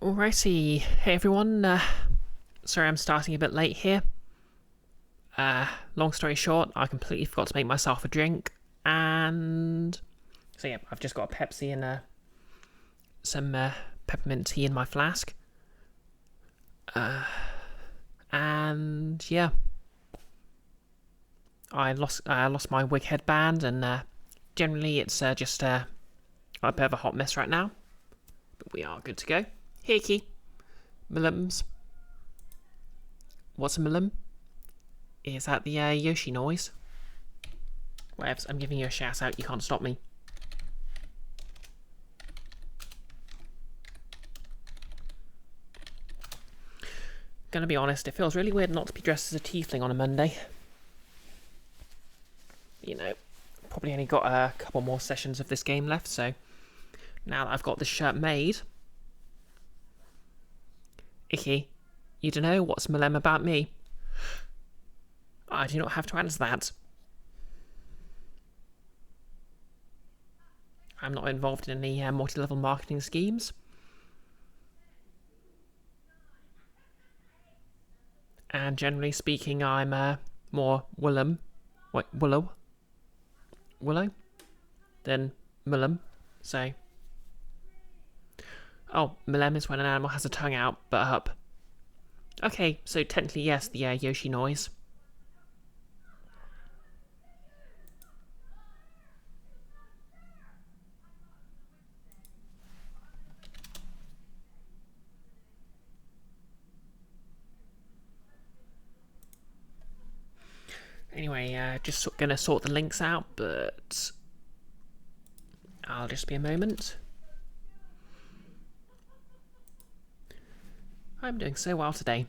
Alrighty, hey everyone, sorry I'm starting a bit late here. Long story short, I completely forgot to make myself a drink, and so yeah, I've just got a Pepsi and some peppermint tea in my flask. And yeah, I lost my wig headband, and generally it's just a bit of a hot mess right now, but we are good to go. Hickey, Millums. What's a Millum? Is that the Yoshi noise? Whatevs, I'm giving you a shout out, you can't stop me. Gonna be honest, it feels really weird not to be dressed as a tiefling on a Monday. You know, probably only got a couple more sessions of this game left, so now that I've got this shirt made... Icky, you don't know what's Millem about me? I do not have to answer that. I'm not involved in any multi-level marketing schemes. And generally speaking, I'm more Willow than Millem, so... Oh, Millem is when an animal has a tongue out, but up. Okay, so technically yes, the Yoshi noise. Anyway, just gonna sort the links out, but I'll just be a moment. I'm doing so well today.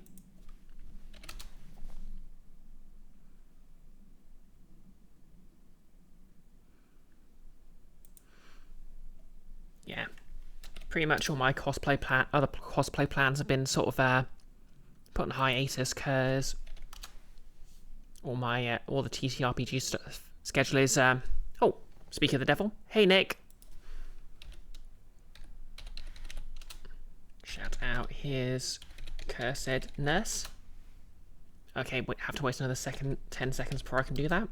Yeah, pretty much all my other cosplay plans have been sort of put on hiatus because all the TTRPG schedule is oh, speak of the devil. Hey Nick. Shout out his cursed nurse. Okay, wait, have to wait another 10 seconds before I can do that.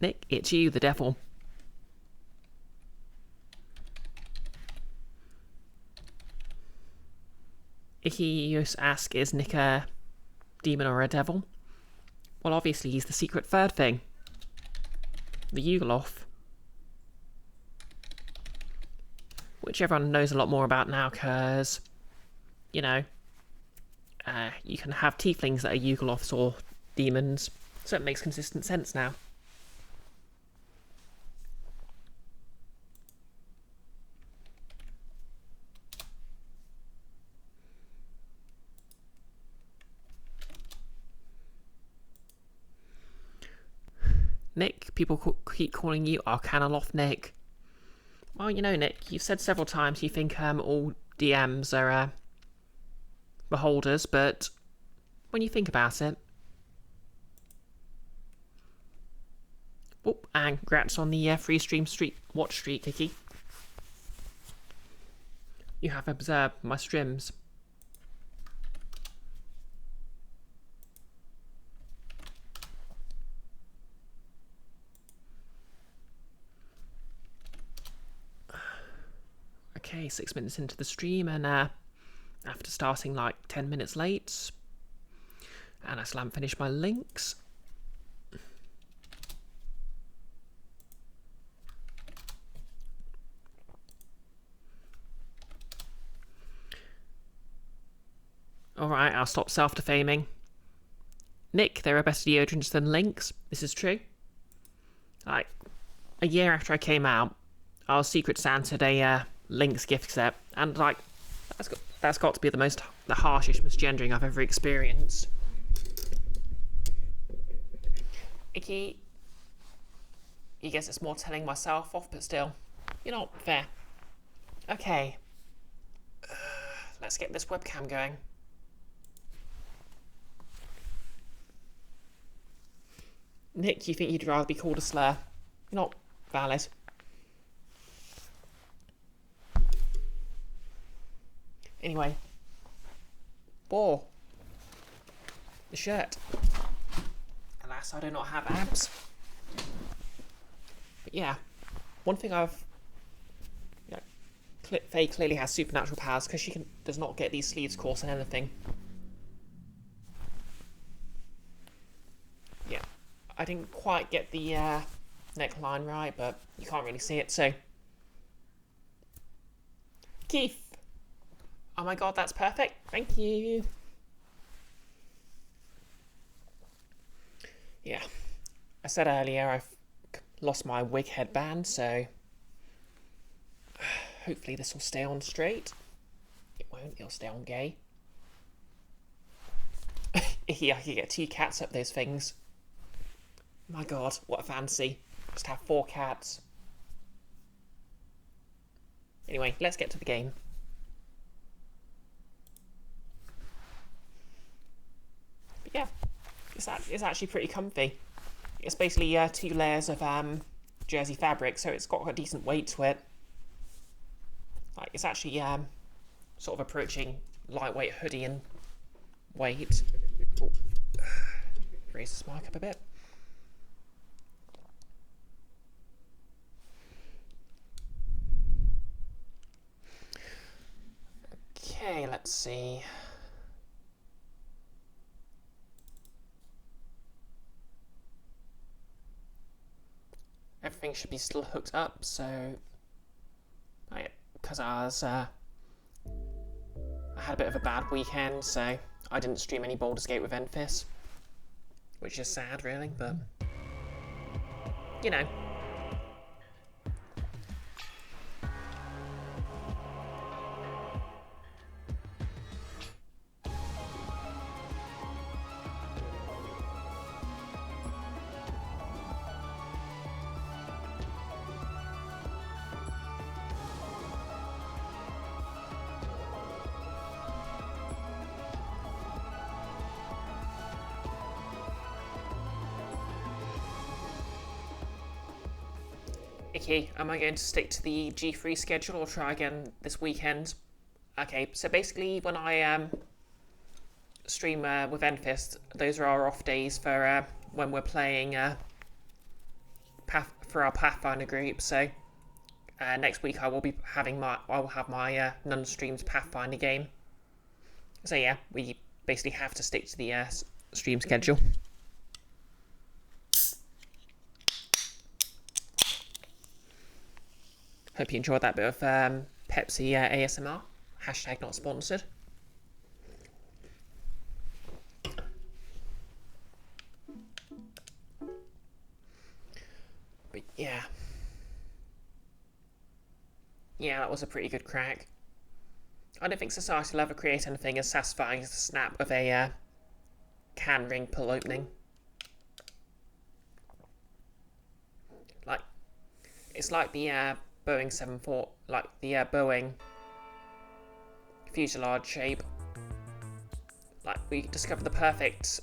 Nick, it's you, the devil. Icky used to ask, is Nick a demon or a devil? Well, obviously he's the secret third thing. The Yugoloth. Which everyone knows a lot more about now, because, you know, you can have tieflings that are Yugoloths or demons, so it makes consistent sense now. Nick, people keep calling you Arcanoloth Nick. Well, you know, Nick, you've said several times you think all DMs are beholders, but when you think about it... Oh, and congrats on the free stream watch streak, Kiki. You have observed my streams. Okay, 6 minutes into the stream, and after starting like 10 minutes late, and I still haven't finished my links. Alright, I'll stop self-defaming. Nick, there are better deodorants than links. This is true. Like, a year after I came out, I was Secret Santa'd a Link's gift set, and like, that's got to be the harshest misgendering I've ever experienced. Icky, I guess it's more telling myself off, but still, you're not fair. Okay, let's get this webcam going. Nick, you think you'd rather be called a slur? You're not valid. Anyway. Whoa. The shirt. Alas, I do not have abs. But yeah, one thing Faye clearly has supernatural powers because she does not get these sleeves caught in anything. Yeah, I didn't quite get the neckline right, but you can't really see it, so... Keith! Oh my god, that's perfect. Thank you. Yeah, I said earlier I've lost my wig headband, so hopefully this will stay on straight. It won't, it'll stay on gay. Yeah, I could get 2 cats up those things. My god, what a fancy. Just have 4 cats. Anyway, let's get to the game. But yeah, it's actually pretty comfy. It's basically 2 layers of jersey fabric, so it's got a decent weight to it. Like, it's actually sort of approaching lightweight hoodie and weight. Oh, raise this mic up a bit. Okay, let's see. Everything should be still hooked up, so because I had a bit of a bad weekend, so I didn't stream any Baldur's Gate with Enfys, which is sad, really, but you know. Okay, am I going to stick to the G3 schedule or try again this weekend? Okay, so basically when I stream with Enfist, those are our off days for when we're playing for our Pathfinder group. So next week I will have my non-streamed Pathfinder game. So yeah, we basically have to stick to the stream schedule. Hope you enjoyed that bit of Pepsi ASMR. Hashtag not sponsored. But yeah. Yeah, that was a pretty good crack. I don't think society will ever create anything as satisfying as the snap of a can ring pull opening. Like, it's like the Boeing 74, like the Boeing fuselage shape. Like, we discovered the perfect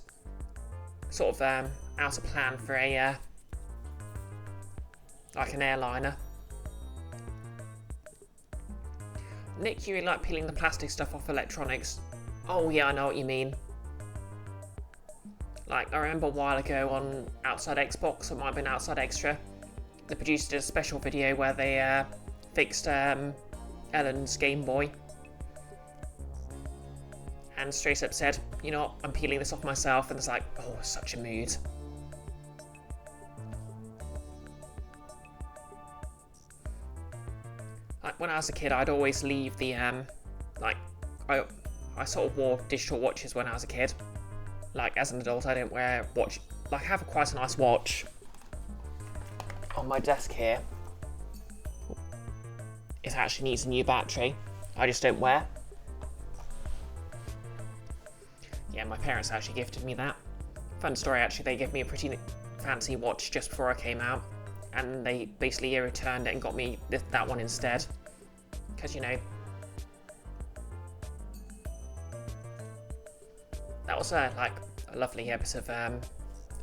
sort of outer plan for a like an airliner. Nick, you really like peeling the plastic stuff off electronics. Oh yeah, I know what you mean. Like, I remember a while ago on Outside Xbox, it might have been Outside Extra, the producer did a special video where they fixed Ellen's Game Boy. And straight up said, you know what, I'm peeling this off myself, and it's like, oh, such a mood. Like, when I was a kid, I'd always leave the, like, I sort of wore digital watches when I was a kid. Like, as an adult, I don't wear watch, like, I have quite a nice watch on my desk here. It actually needs a new battery. I just don't wear. Yeah, my parents actually gifted me that. Fun story, actually, they gave me a pretty fancy watch just before I came out, and they basically returned it and got me that one instead. Because, you know, that was like a lovely bit of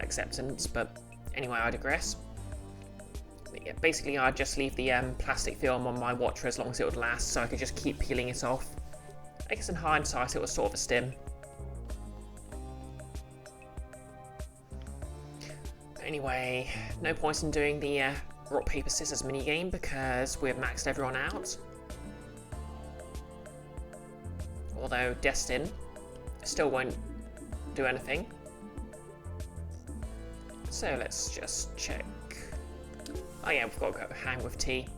acceptance, but anyway, I digress. Yeah, basically, I'd just leave the plastic film on my watch for as long as it would last, so I could just keep peeling it off I guess in hindsight it was sort of a stim. Anyway, no point in doing the rock, paper, scissors minigame because we've maxed everyone out. Although Destin still won't do anything. So let's just check. Oh yeah, we've got to go hang with T.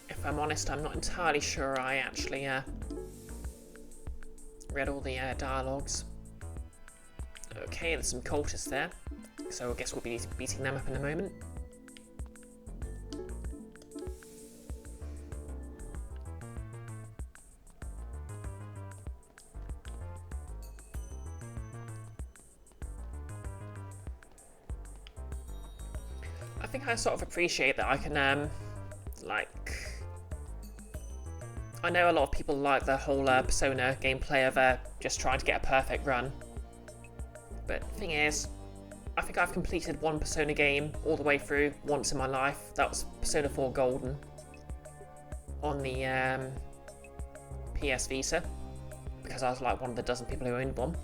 If I'm honest, I'm not entirely sure I actually read all the dialogues. Okay, there's some cultists there, so I guess we'll be beating them up in a moment. I think I sort of appreciate that I can, like... I know a lot of people like the whole Persona gameplay of just trying to get a perfect run. But the thing is, I think I've completed one Persona game all the way through once in my life. That was Persona 4 Golden on the PS Vita, because I was like one of the dozen people who owned one.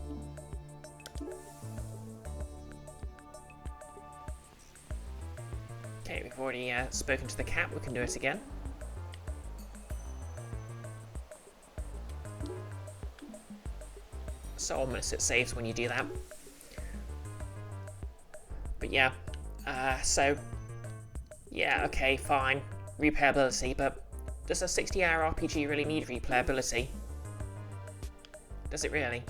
Okay, we've already spoken to the cat, we can do it again. So ominous it saves when you do that. But yeah, so yeah, okay, fine, replayability, but does a 60-hour RPG really need replayability? Does it really?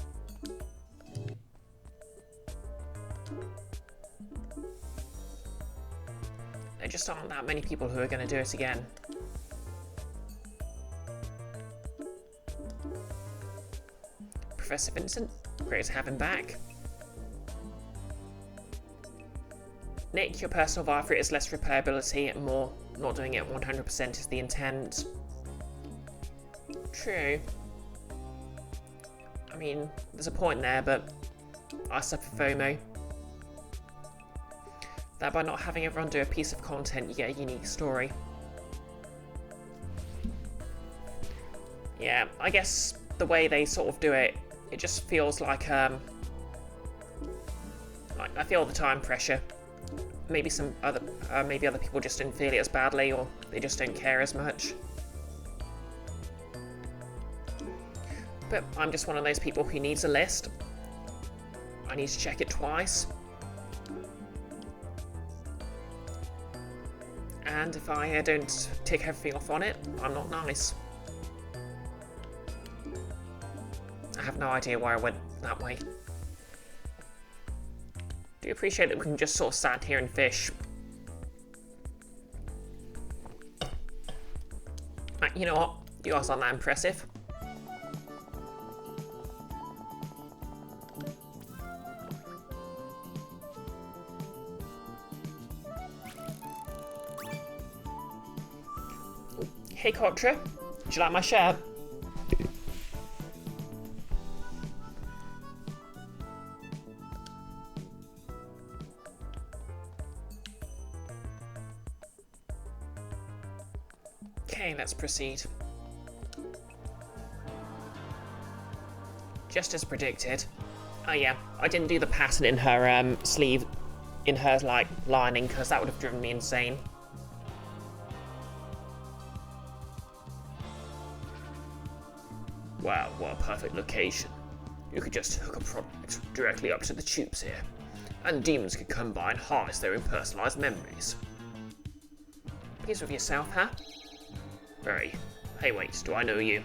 There just aren't that many people who are going to do it again. Professor Vincent, great to have him back. Nick, your personal vibe for it is less replayability and more not doing it 100% is the intent. True. I mean, there's a point there, but I suffer FOMO. That by not having everyone do a piece of content, you get a unique story. Yeah, I guess the way they sort of do it, it just feels like I feel the time pressure. Maybe maybe other people just didn't feel it as badly, or they just don't care as much. But I'm just one of those people who needs a list. I need to check it twice. And if I don't tick everything off on it, I'm not nice. I have no idea why I went that way. Do appreciate that we can just sort of stand here and fish. You know what? You guys aren't that impressive. Hey Contra, would you like my shirt? Okay, let's proceed. Just as predicted. Oh yeah, I didn't do the pattern in her sleeve, in her like lining, because that would have driven me insane. Wow, what a perfect location. You could just hook a product directly up to the tubes here, and demons could come by and harness their own personalised memories. Pleased with yourself, huh? Very. Hey wait, do I know you?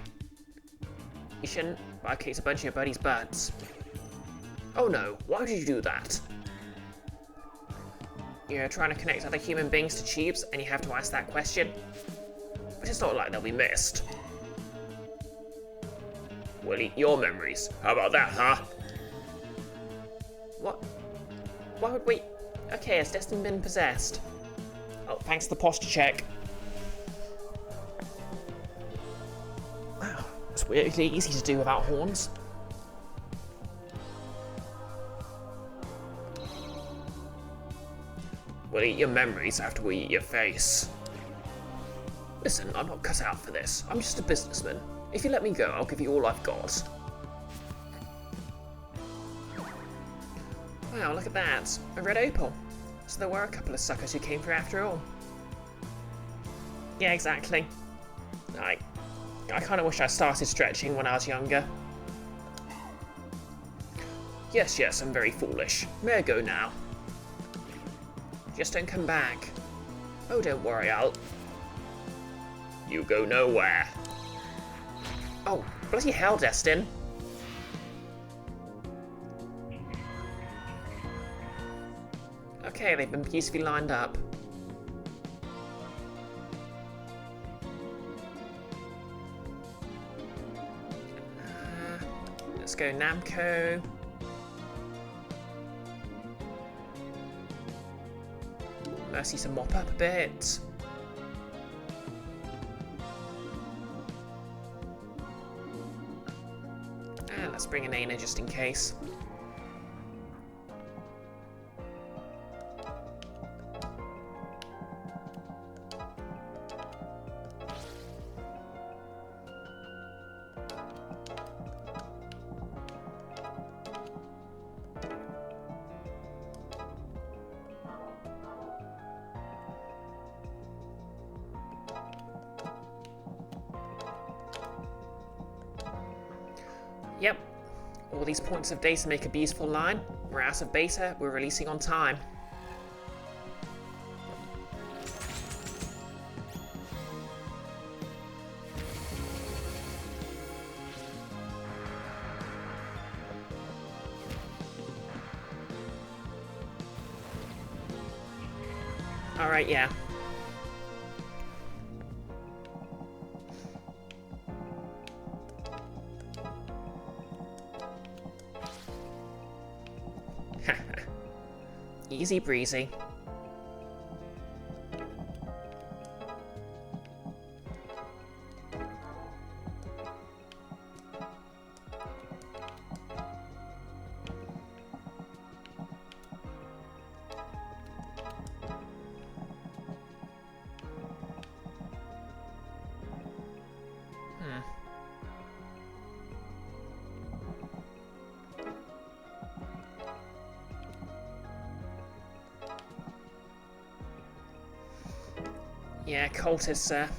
You shouldn't, but I kicked a bunch of your buddies' butts. Oh no, why did you do that? You're trying to connect other human beings to tubes, and you have to ask that question? But it's not like they'll be missed. We'll eat your memories. How about that, huh? What? Why would we... Okay, has Destin been possessed? Oh, thanks to the posture check. Wow, it's weirdly easy to do without horns. We'll eat your memories after we eat your face. Listen, I'm not cut out for this. I'm just a businessman. If you let me go, I'll give you all I've got. Wow, look at that. A red opal. So there were a couple of suckers who came through after all. Yeah, exactly. I kind of wish I started stretching when I was younger. Yes, I'm very foolish. May I go now? Just don't come back. Oh, don't worry, You go nowhere. Oh, bloody hell, Destin. Okay, they've been beautifully lined up. Let's go Namco. Mercy to mop up a bit. And let's bring in Aina just in case. Yep, all these points of data make a beautiful line. We're out of beta, we're releasing on time. Alright, yeah. Easy breezy. Yeah, cultists,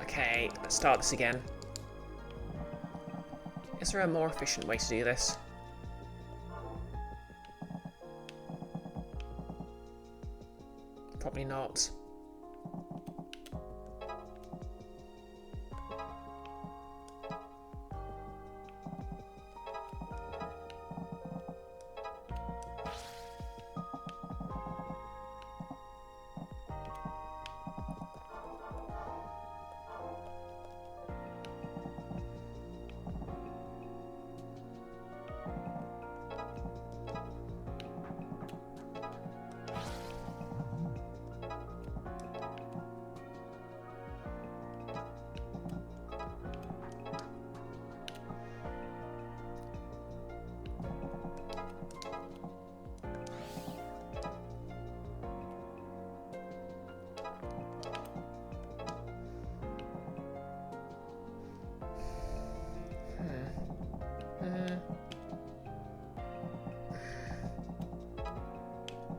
okay, let's start this again. Is there a more efficient way to do this? Probably not.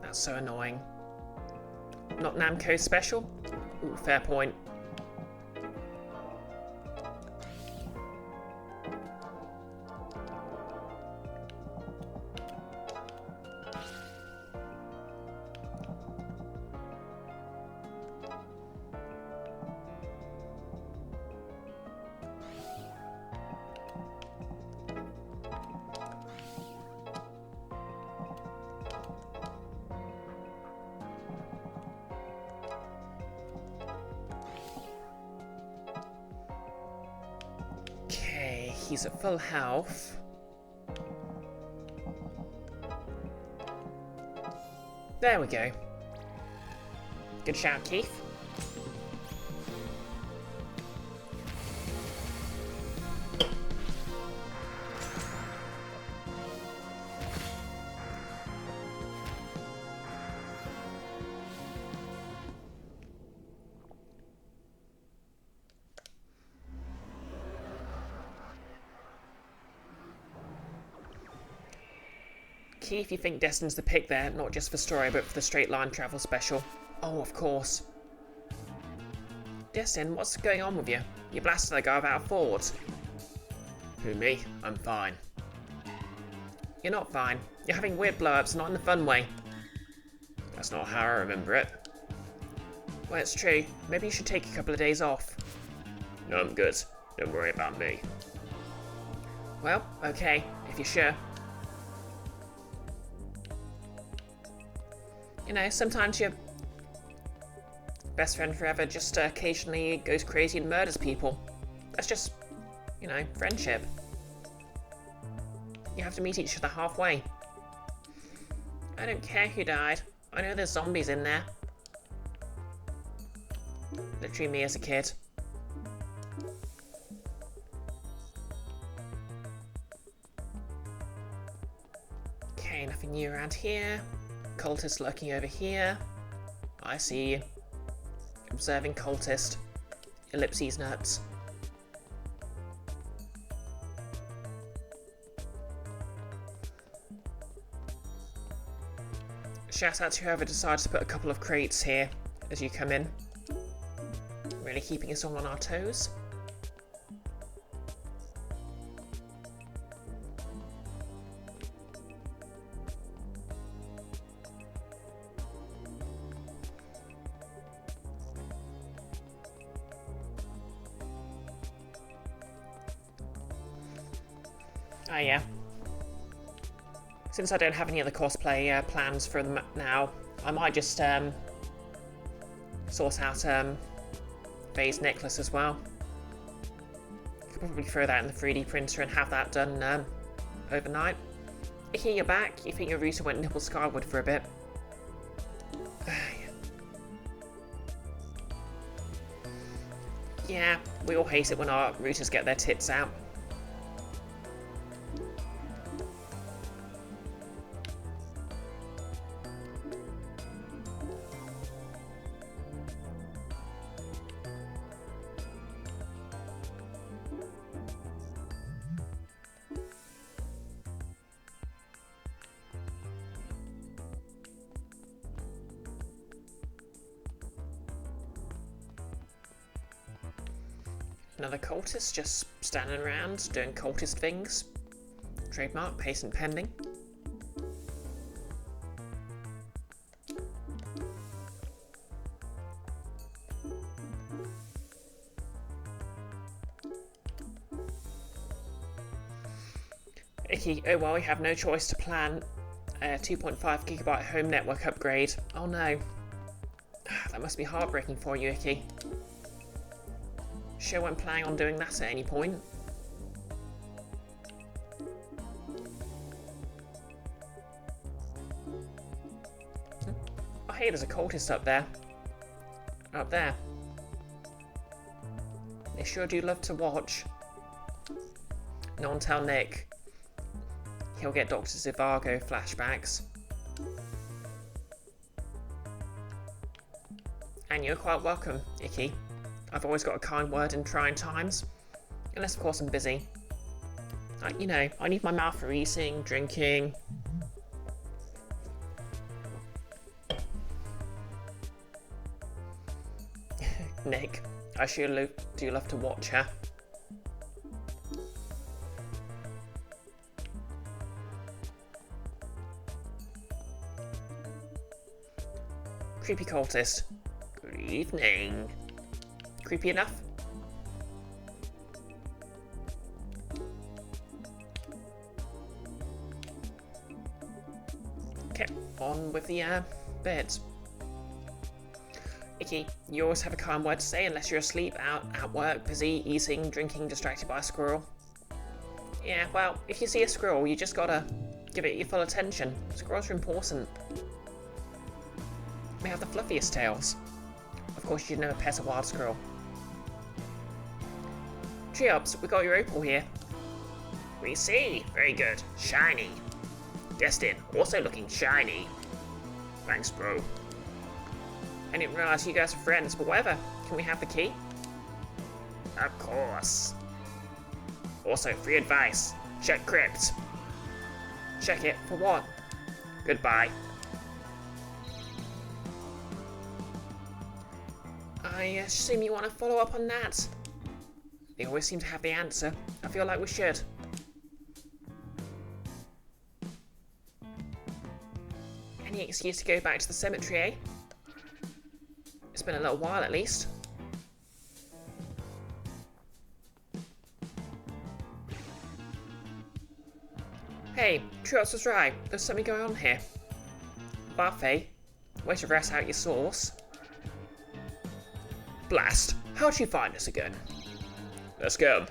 That's so annoying. Not Namco special? Ooh, fair point. he's at full health. There we go. Good shout, Keith. Keith, you think Destin's the pick there, not just for story, but for the straight line travel special. Oh, of course. Destin, what's going on with you? You blasted that guy without a forward. Who, me? I'm fine. You're not fine. You're having weird blow-ups, not in the fun way. That's not how I remember it. Well, it's true. Maybe you should take a couple of days off. No, I'm good. Don't worry about me. Well, okay, if you're sure. You know, sometimes your best friend forever just occasionally goes crazy and murders people. That's just, you know, friendship. You have to meet each other halfway. I don't care who died. I know there's zombies in there. Literally me as a kid. Okay, nothing new around here. Cultist lurking over here. I see you. Observing cultist. Ellipses nuts. Shout out to whoever decided to put a couple of crates here as you come in. Really keeping us all on our toes. Oh yeah. Since I don't have any other cosplay plans for them now, I might just sort out Faye's necklace as well. Could probably throw that in the 3D printer and have that done overnight. Icky, you're back. You think your router went nipple skyward for a bit? Yeah, we all hate it when our routers get their tits out. Another cultist just standing around doing cultist things. Trademark, patent pending. Icky, oh well, we have no choice to plan a 2.5 gigabyte home network upgrade. Oh no. That must be heartbreaking for you, Icky. Sure won't planning on doing that at any point. Oh hey, there's a cultist up there. Up there. They sure do love to watch. No one tell Nick. He'll get Dr. Zhivago flashbacks. And you're quite welcome, Icky. I've always got a kind word in trying times. Unless, of course, I'm busy. You know, I need my mouth for eating, drinking. Nick, I sure do love to watch her. Creepy cultist. Good evening. Creepy enough? Okay, on with the beds. Icky, you always have a kind word to say unless you're asleep, out at work, busy, eating, drinking, distracted by a squirrel. Yeah, well, if you see a squirrel, you just gotta give it your full attention. Squirrels are important. They have the fluffiest tails. Of course, you'd never pet a wild squirrel. Triops, we got your opal here. We see. Very good. Shiny. Destin, also looking shiny. Thanks, bro. I didn't realize you guys are friends, but whatever. Can we have the key? Of course. Also, free advice. Check crypt. Check it for what? Goodbye. I assume you want to follow up on that? They always seem to have the answer. I feel like we should. Any excuse to go back to the cemetery, eh? It's been a little while at least. Hey, Triops was right. There's something going on here. Buffet, way to rest out your sauce. Blast, how'd you find us again? Let's go.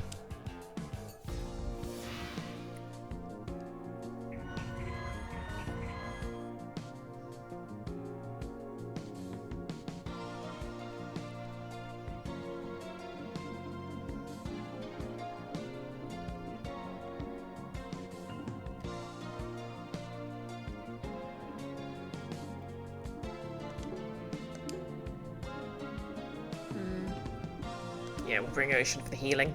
Yeah, we'll bring Ocean for the healing.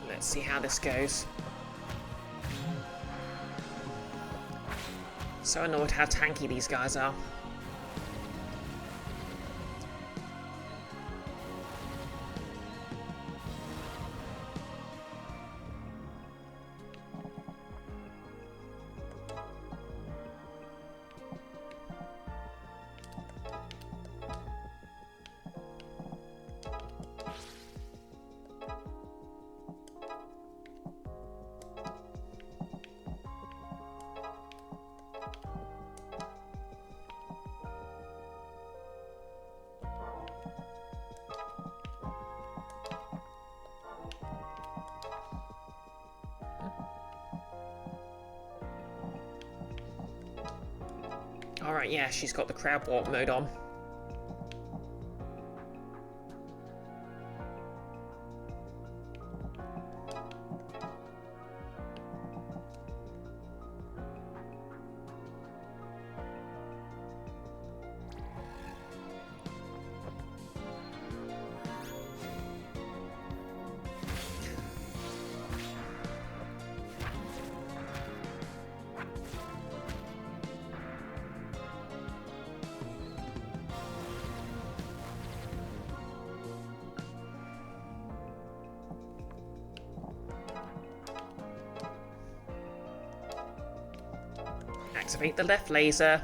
Let's see how this goes. So annoyed how tanky these guys are. Alright, yeah, she's got the crowd walk mode on. Activate the left laser.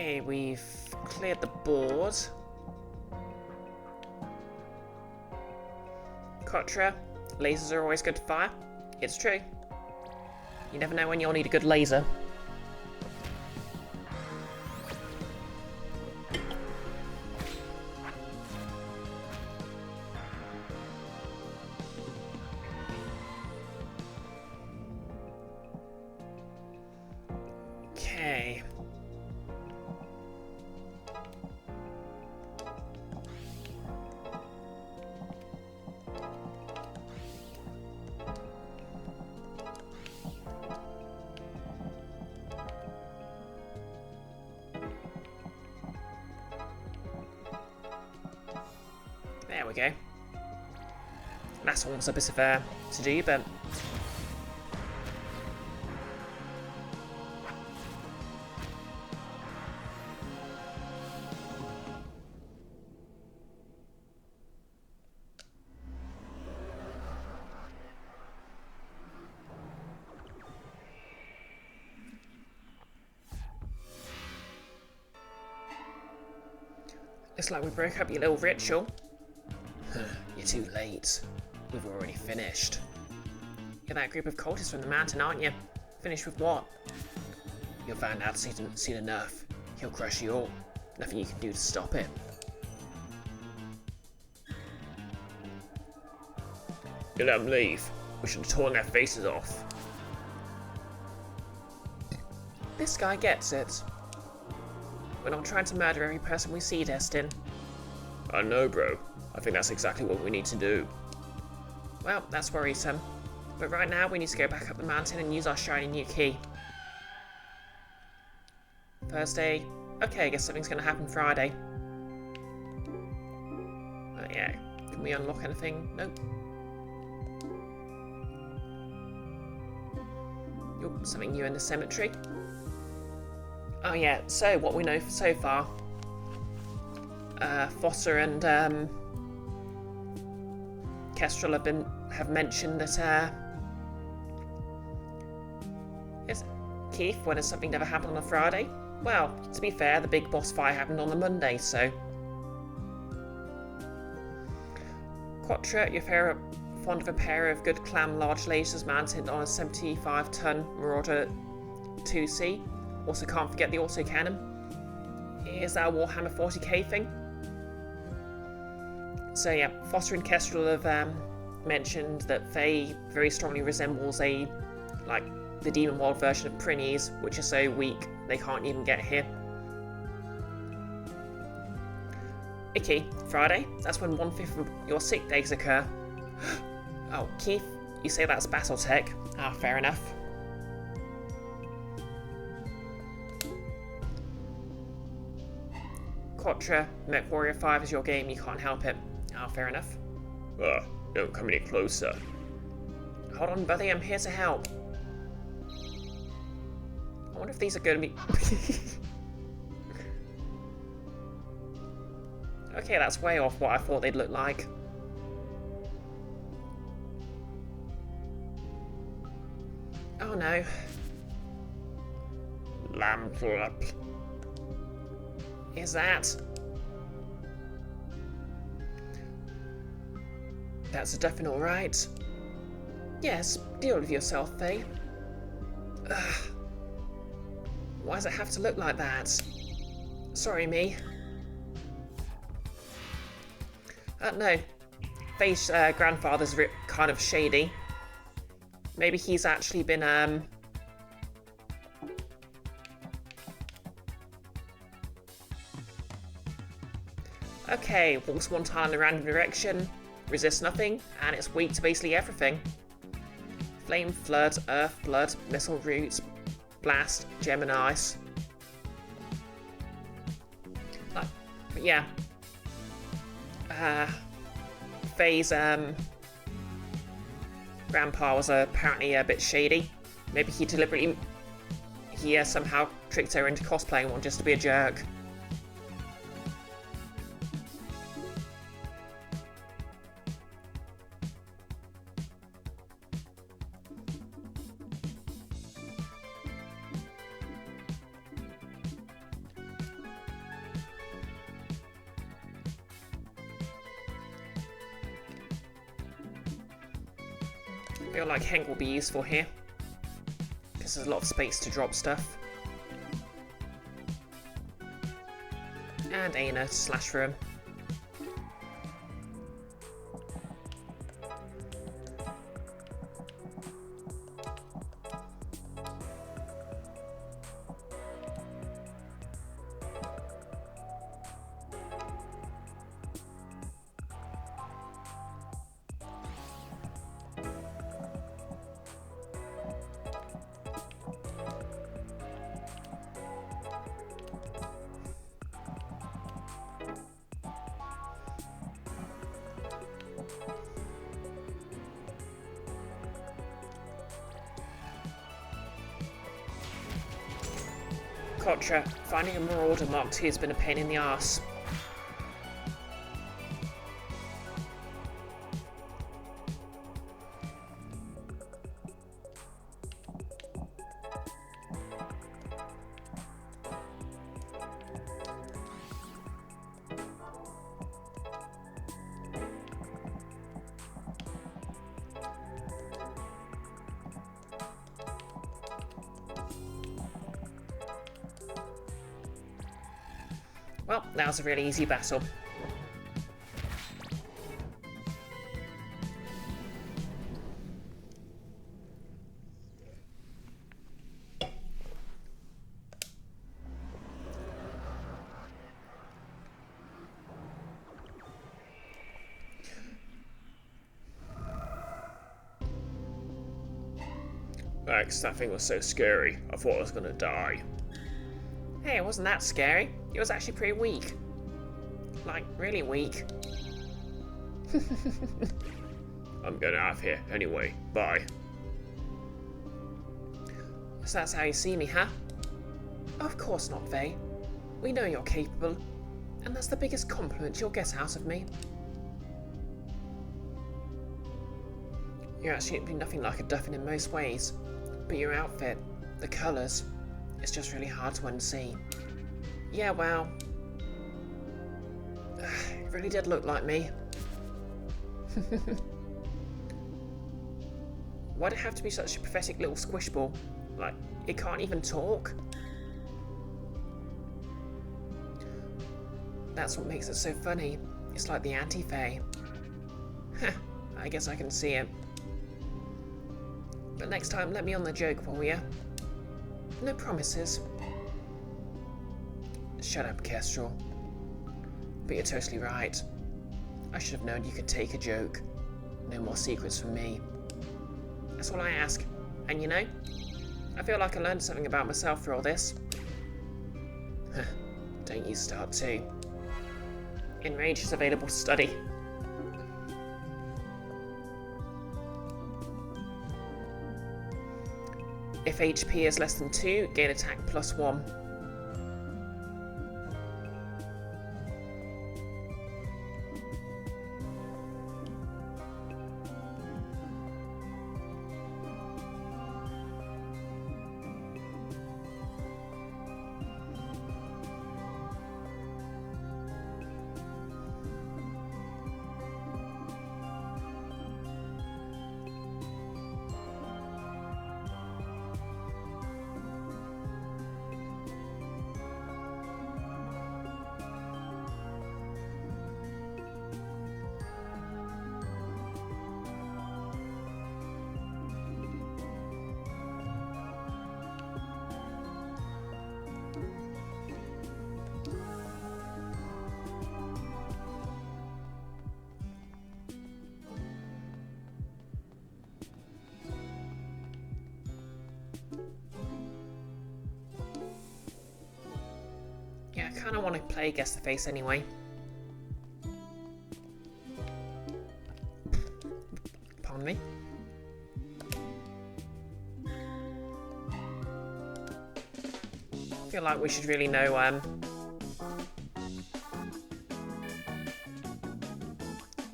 Okay, we've cleared the board. Kotra, lasers are always good to fire. It's true. You never know when you'll need a good laser. Okay. There we go. Last one was a bit of to do, but looks like we broke up your little ritual. You're too late. We've already finished. You're that group of cultists from the mountain, aren't you? Finished with what? You'll find out soon enough. He'll crush you all. Nothing you can do to stop him. You let them leave. We should have torn their faces off. This guy gets it. We're not trying to murder every person we see, Destin. I know, bro. I think that's exactly what we need to do. Well, that's worrisome. But right now, we need to go back up the mountain and use our shiny new key. Thursday. Okay, I guess something's going to happen Friday. Yeah. Can we unlock anything? Nope. Nope, something new in the cemetery. Oh yeah, so what we know so far. Foster and Kestrel have mentioned that Keith, when has something never happened on a Friday? Well, to be fair, the big boss fight happened on a Monday, so. Quatra, you're fond of a pair of good clam large lasers mounted on a 75-ton Marauder 2C. Also can't forget the autocannon. Is that a Warhammer 40k thing? So yeah, Foster and Kestrel have mentioned that Faye very strongly resembles the Demon World version of Prinny's, which is so weak they can't even get here. Icky, Friday? That's when 1/5 of your sick days occur. Oh, Keith, you say that's Battletech. Ah, fair enough. Quatra, Mech Warrior 5 is your game, you can't help it. Ah, fair enough. Don't come any closer. Hold on, buddy, I'm here to help. I wonder if these are going to be... Okay, that's way off what I thought they'd look like. Oh no. Lamp up. Is that? That's a definite alright. Yes, deal with yourself, Faye. Ugh. Why does it have to look like that? Sorry, me. No. Faye's grandfather's kind of shady. Maybe he's actually been, Okay, walks one tile in a random direction, resists nothing, and it's weak to basically everything. Flame, Flood, Earth, Blood, Missile Root, Blast, Gem and Ice. But yeah. Faye's, grandpa was apparently a bit shady. Maybe he deliberately... He somehow tricked her into cosplaying one just to be a jerk. Feel like Hank will be useful here, because there's a lot of space to drop stuff. And Aina to slash through him. Contra, finding a Marauder Mark II has been a pain in the arse. Well, that was a really easy battle. Max, that thing was so scary. I thought I was gonna die. Hey, it wasn't that scary. It was actually pretty weak. Like, really weak. I'm getting out of here anyway. Bye. So that's how you see me, huh? Of course not, Faye. We know you're capable, and that's the biggest compliment you'll get out of me. You're actually nothing like a Duffin in most ways, but your outfit, the colours, it's just really hard to unsee. Yeah, well, it really did look like me. Why'd it have to be such a pathetic little squish ball? Like, it can't even talk? That's what makes it so funny. It's like the anti-Fae. I guess I can see it. But next time, let me on the joke, will ya? No promises. Shut up, Kestrel. But you're totally right. I should have known you could take a joke. No more secrets from me. That's all I ask. And you know, I feel like I learned something about myself through all this. Don't you start too. Enrage is available to study. If HP is less than 2, gain attack +1. Yeah, I kind of want to play Guess the Face anyway. Pardon me. I feel like we should really know,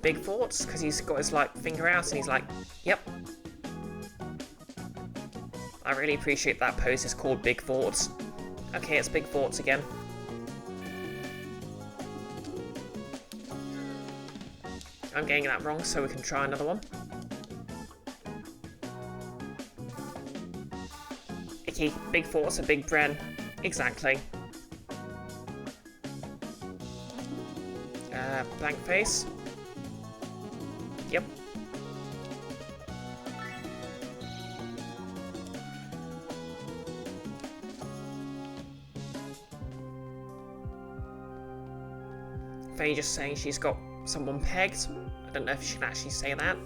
Big Thoughts, because he's got his, like, finger out and he's like, yep. I really appreciate that pose is called Big Thoughts. Okay, it's Big Thoughts again. I'm getting that wrong, so we can try another one. Icky, big thoughts and big brain. Exactly. Blank face. Yep. Faye just saying she's got someone pegged. I don't know if she can actually say that.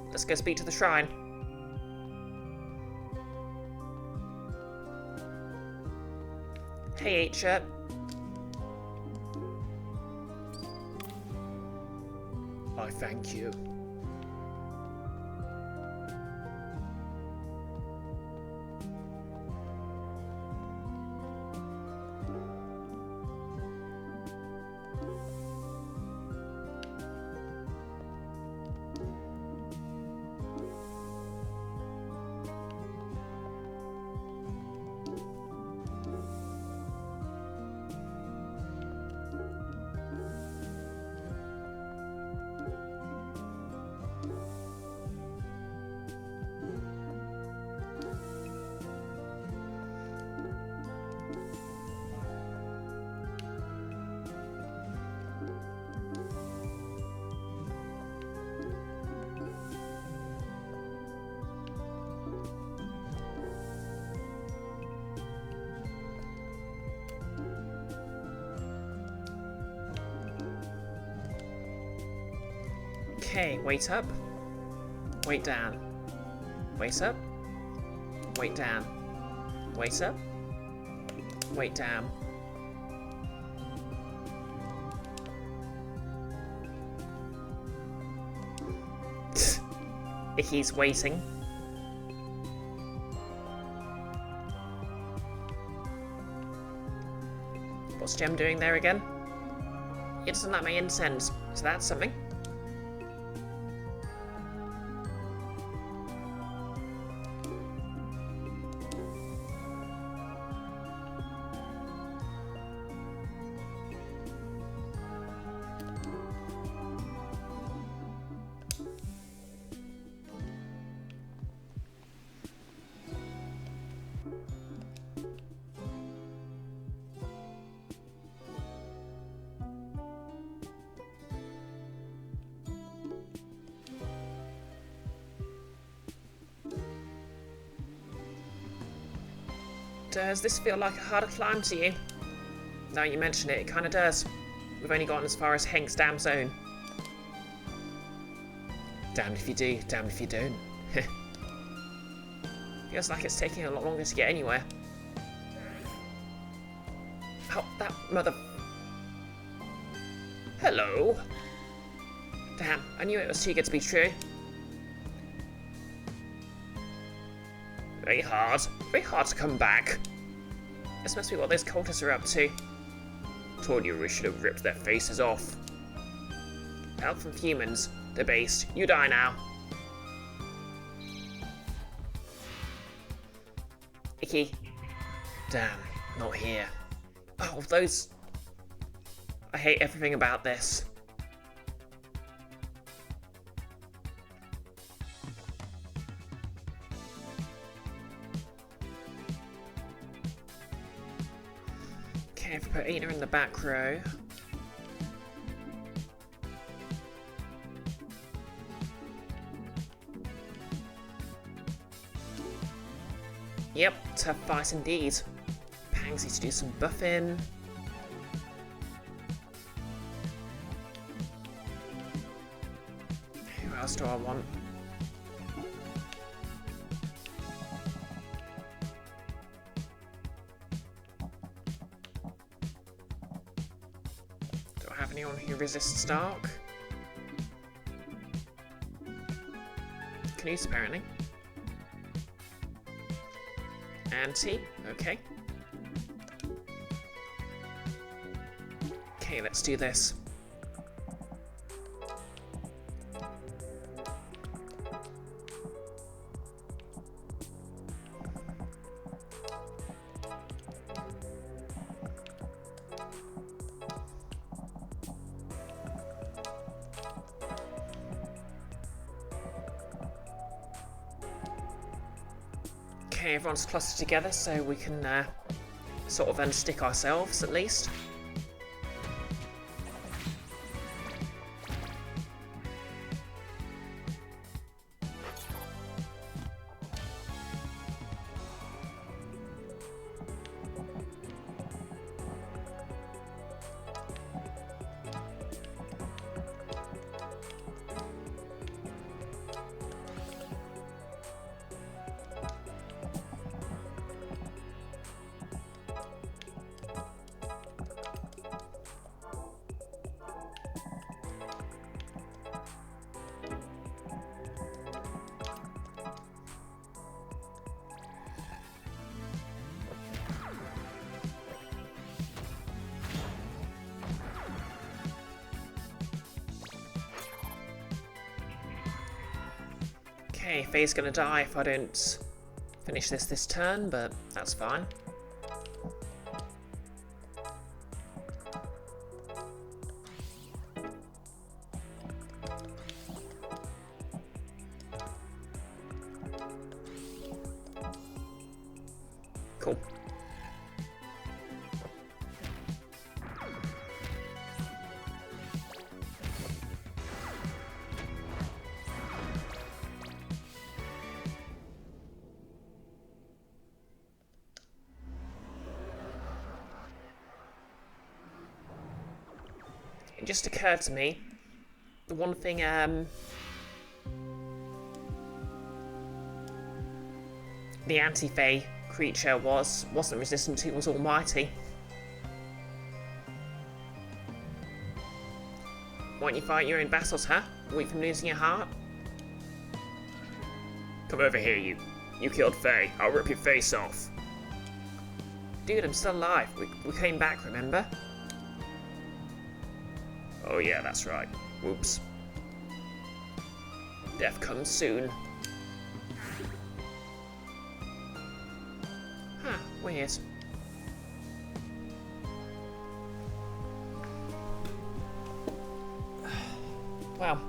Let's go speak to the shrine. Hey, 8-shirt. I thank you. Okay, wait up. Wait down. Wait up. Wait down. Wait up. Wait down. Icky's waiting. What's Gem doing there again? It doesn't like my incense, so that's something. Does this feel like a harder climb to you? Now you mention it, it kinda does. We've only gotten as far as Hank's damn zone. Damned if you do, damned if you don't. Feels like it's taking a lot longer to get anywhere. Oh, that mother... Hello? Damn, I knew it was too good to be true. Very hard to come back. This must be what those cultists are up to. Told you we should have ripped their faces off. Help from humans. Debased. You die now. Icky. Damn, not here. Oh, those... I hate everything about this. Okay, if we put Ina in the back row. Yep, tough fight indeed. Pangs needs to do some buffing. Who else do I want? Do I have anyone who resists dark? Canute, apparently. Anti, okay. Okay, let's do this. Okay, everyone's clustered together so we can sort of unstick ourselves at least. Okay, Faye's gonna die if I don't finish this turn, but that's fine. Cool. It just occurred to me, the one thing, the anti-Fae creature wasn't resistant to was almighty. Won't you fight your own battles, huh? Weak from losing your heart? Come over here, you. You killed Faye. I'll rip your face off. Dude, I'm still alive. We came back, remember? Oh yeah, that's right. Whoops. Death comes soon. Huh, weird. Well.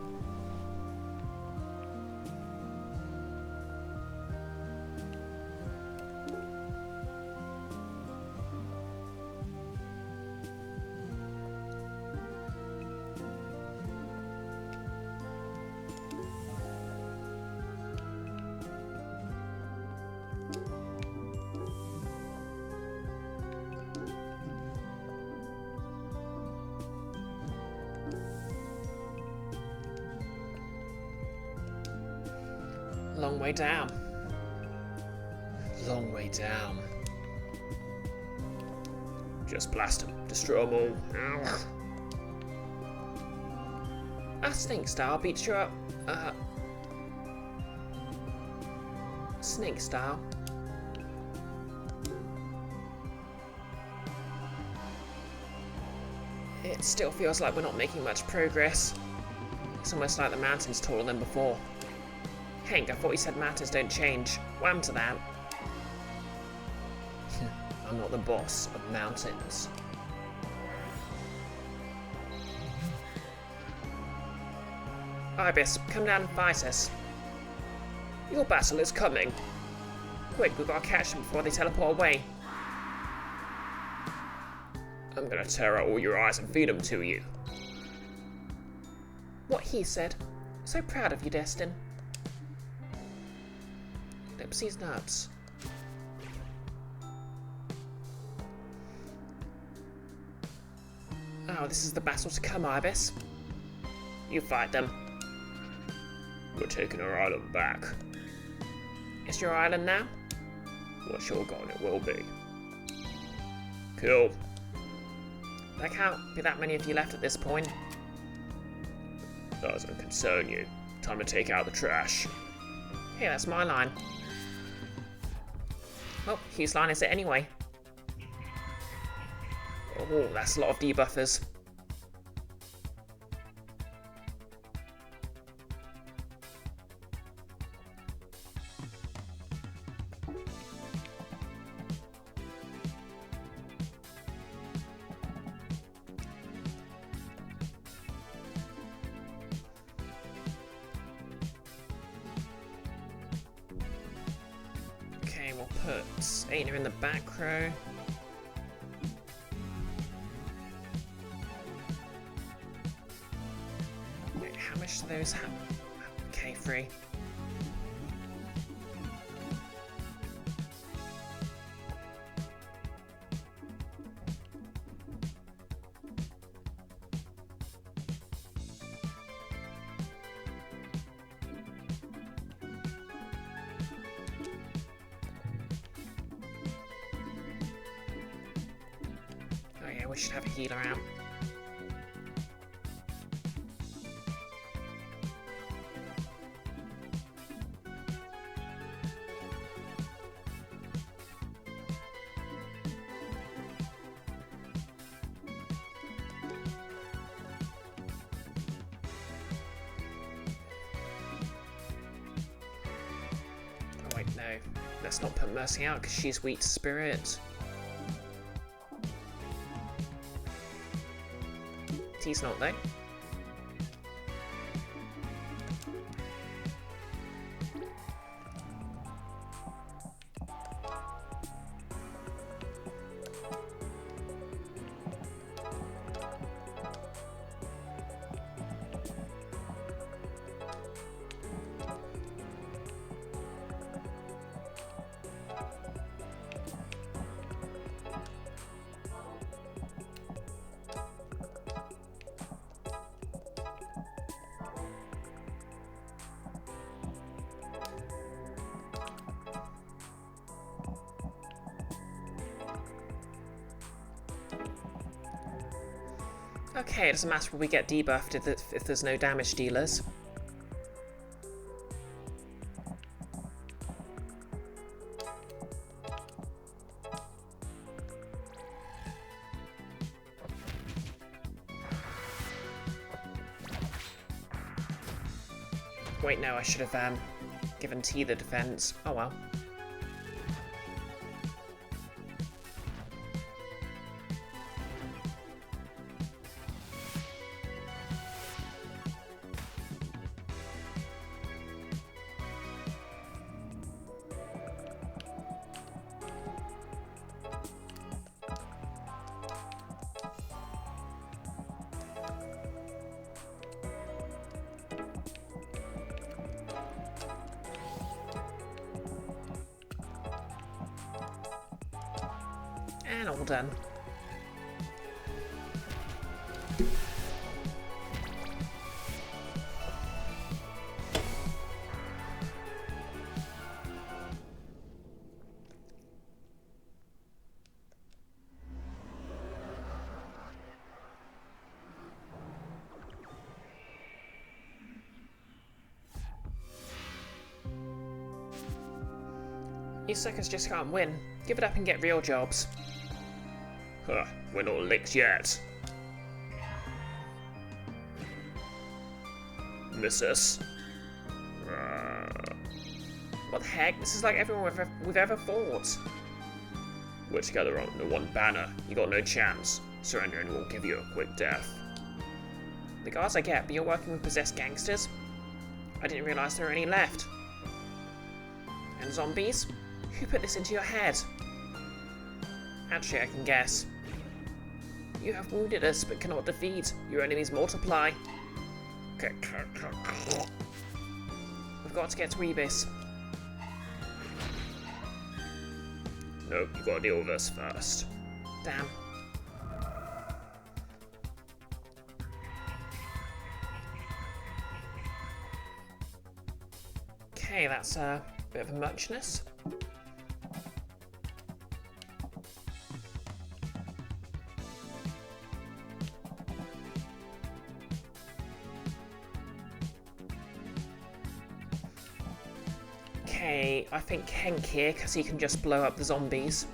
Long way down. Long way down. Just blast them. Destroy them all. Snake style beats you up. Snake style. It still feels like we're not making much progress. It's almost like the mountain's taller than before. Hank, I thought you said matters don't change. Wham to that. I'm not the boss of mountains. Ibis, come down and fight us. Your battle is coming. Quick, we've got to catch them before they teleport away. I'm gonna tear out all your eyes and feed them to you. What he said. So proud of you, Destin. Lipsy's nuts. Oh, this is the battle to come, Ibis. You fight them. We're taking our island back. It's your island now? Once you're gone, it will be. Kill. There can't be that many of you left at this point. That doesn't concern you. Time to take out the trash. Hey, that's my line. Well, whose line is it anyway? Oh, that's a lot of debuffers. Okay, we'll put Aina in the back row. Wait, how much do those have? Okay, 3. Oh yeah, we should have a healer out. Oh wait, no. Let's not put Mercy out because she's weak to spirit. He's not though. Okay, it doesn't matter if we get debuffed if there's no damage dealers. Wait, no, I should have given T the defense. Oh well. And all done. You suckers just can't win. Give it up and get real jobs. Huh, we're not licked yet. Miss us. What the heck? This is like everyone we've ever fought. We're together under one banner. You got no chance. Surrendering will give you a quick death. The guards I get, but you're working with possessed gangsters? I didn't realise there were any left. And zombies? Who put this into your head? Actually, I can guess. You have wounded us, but cannot defeat. Your enemies multiply. We've got to get to Ibis. Nope, you gotta deal with us first. Damn. Okay, that's a bit of a muchness. Okay, I think Henk here, because he can just blow up the zombies.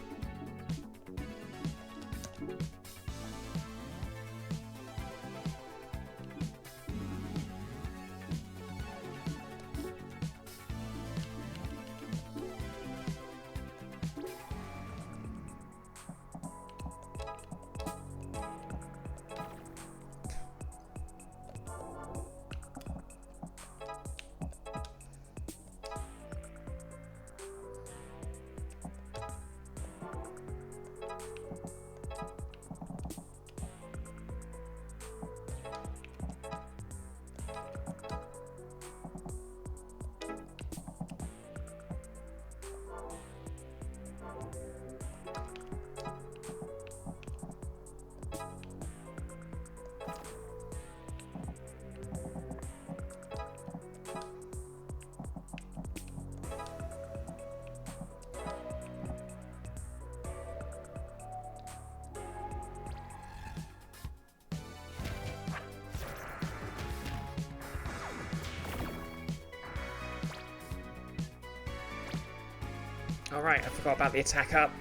Alright, I forgot about the attack up.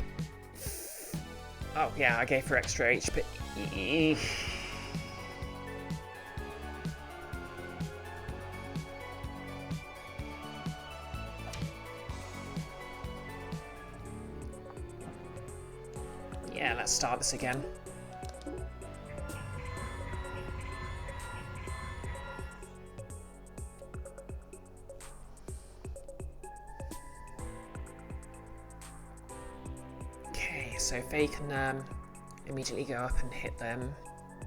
Oh, yeah, I gave her extra HP. Yeah, let's start this again. Okay, so Faye can immediately go up and hit them.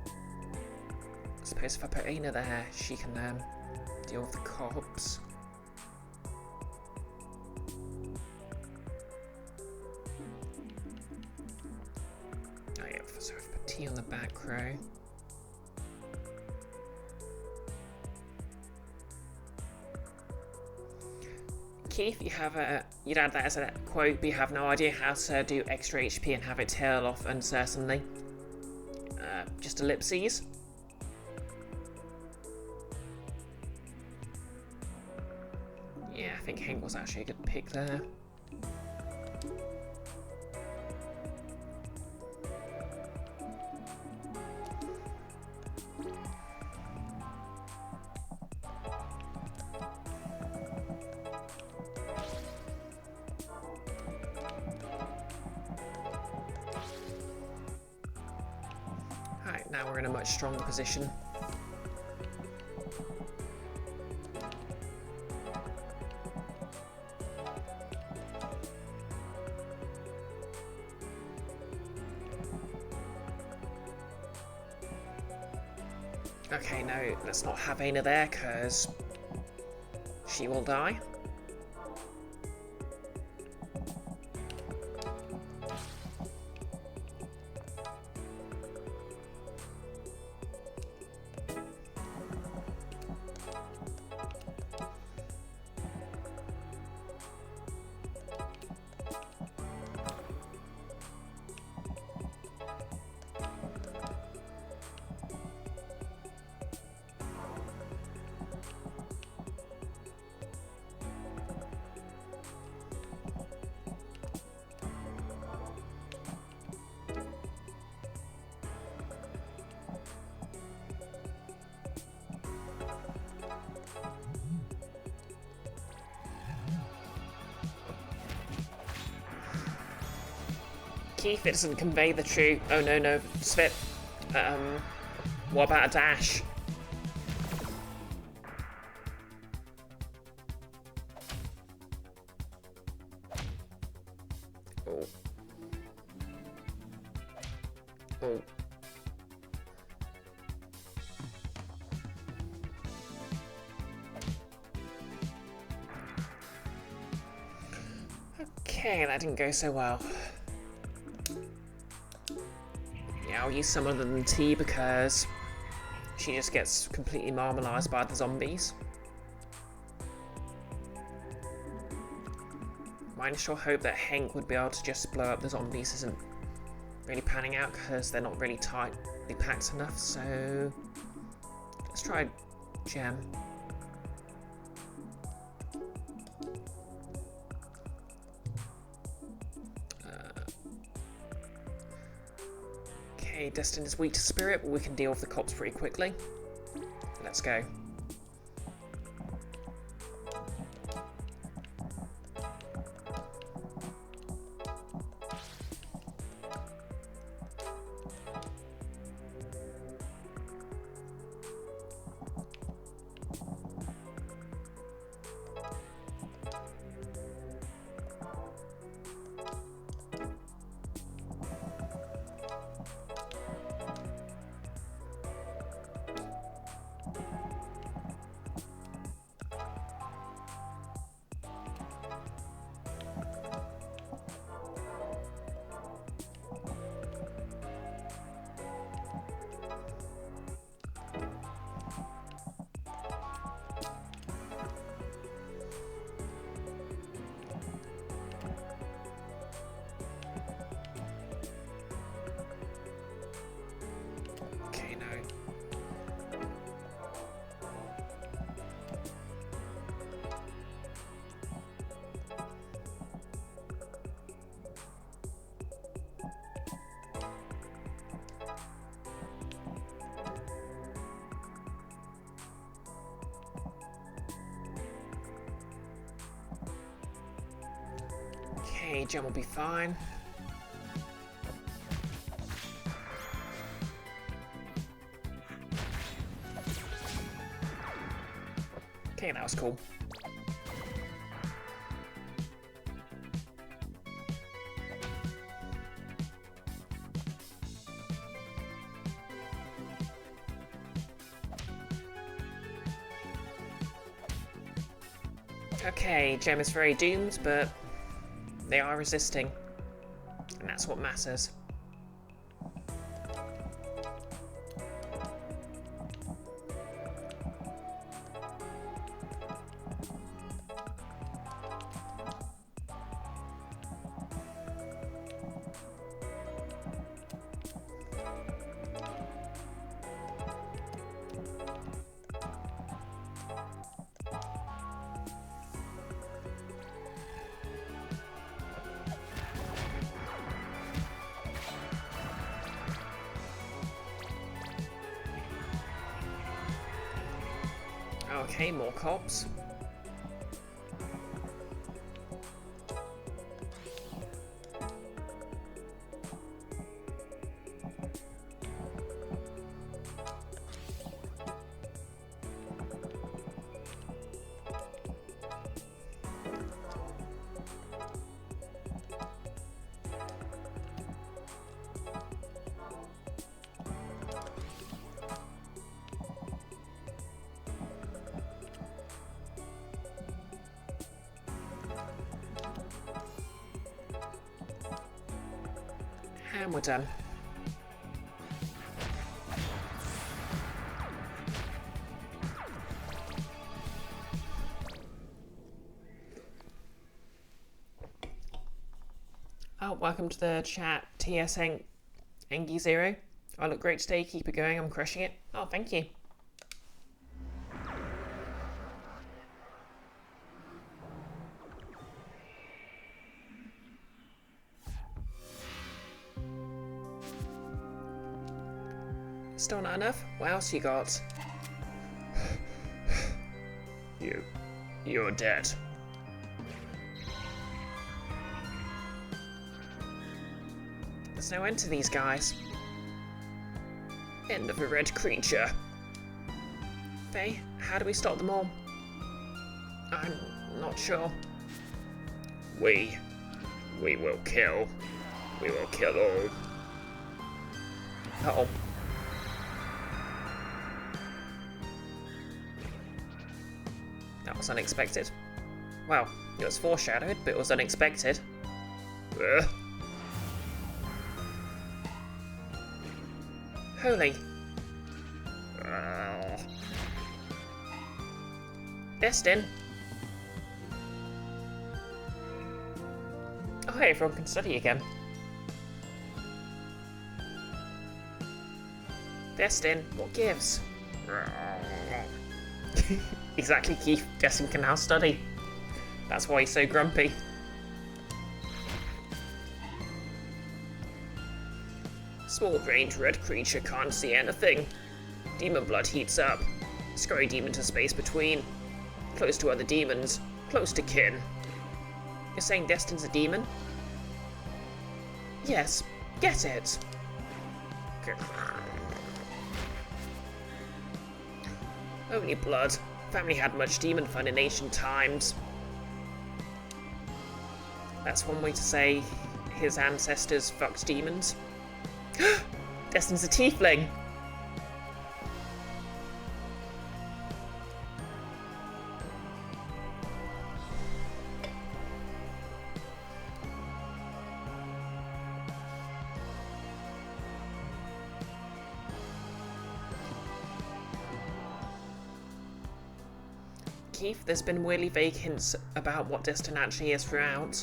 I suppose if I put Aina there, she can deal with the cops. Oh yeah, so I've put T on the back row. Keith, you'd add that as a quote, but you have no idea how to do extra HP and have it tail off uncertainly. Just ellipses. Yeah, I think Hank was actually a good pick there. Alright, now we're in a much stronger position. Okay, no, let's not have Aina there, because she will die. Keith, it doesn't convey the true... Oh, no, Svit. What about a dash? Oh. Oh. Okay, that didn't go so well. Yeah, I'll use some other than T because she just gets completely marmalised by the zombies. My initial hope that Hank would be able to just blow up the zombies isn't really panning out because they're not really tightly packed enough, so let's try Gem. Okay, Destin is weak to spirit, but we can deal with the cops pretty quickly. Let's go. Okay, Gem will be fine. Okay, that was cool. Okay, Gem is very doomed, but they are resisting, and that's what matters. Okay, more cops. And we're done. Oh, welcome to the chat, TS Engie0. I look great today, keep it going, I'm crushing it. Oh, thank you. Still not enough? What else you got? You're dead. There's no end to these guys. End of a red creature. Faye, how do we stop them all? I'm not sure. We will kill. We will kill all. Uh-oh. That was unexpected. Well, it was foreshadowed, but it was unexpected. Holy. Destin. Oh, hey, everyone can study again. Destin, what gives? Exactly, Keith. Destin can now study. That's why he's so grumpy. Small-brained red creature can't see anything. Demon blood heats up. Scurry demon to space between. Close to other demons. Close to kin. You're saying Destin's a demon? Yes, get it. Only blood. Family had much demon fun in ancient times. That's one way to say his ancestors fucked demons. Destin's a tiefling! Keith, there's been weirdly vague hints about what Destin actually is throughout.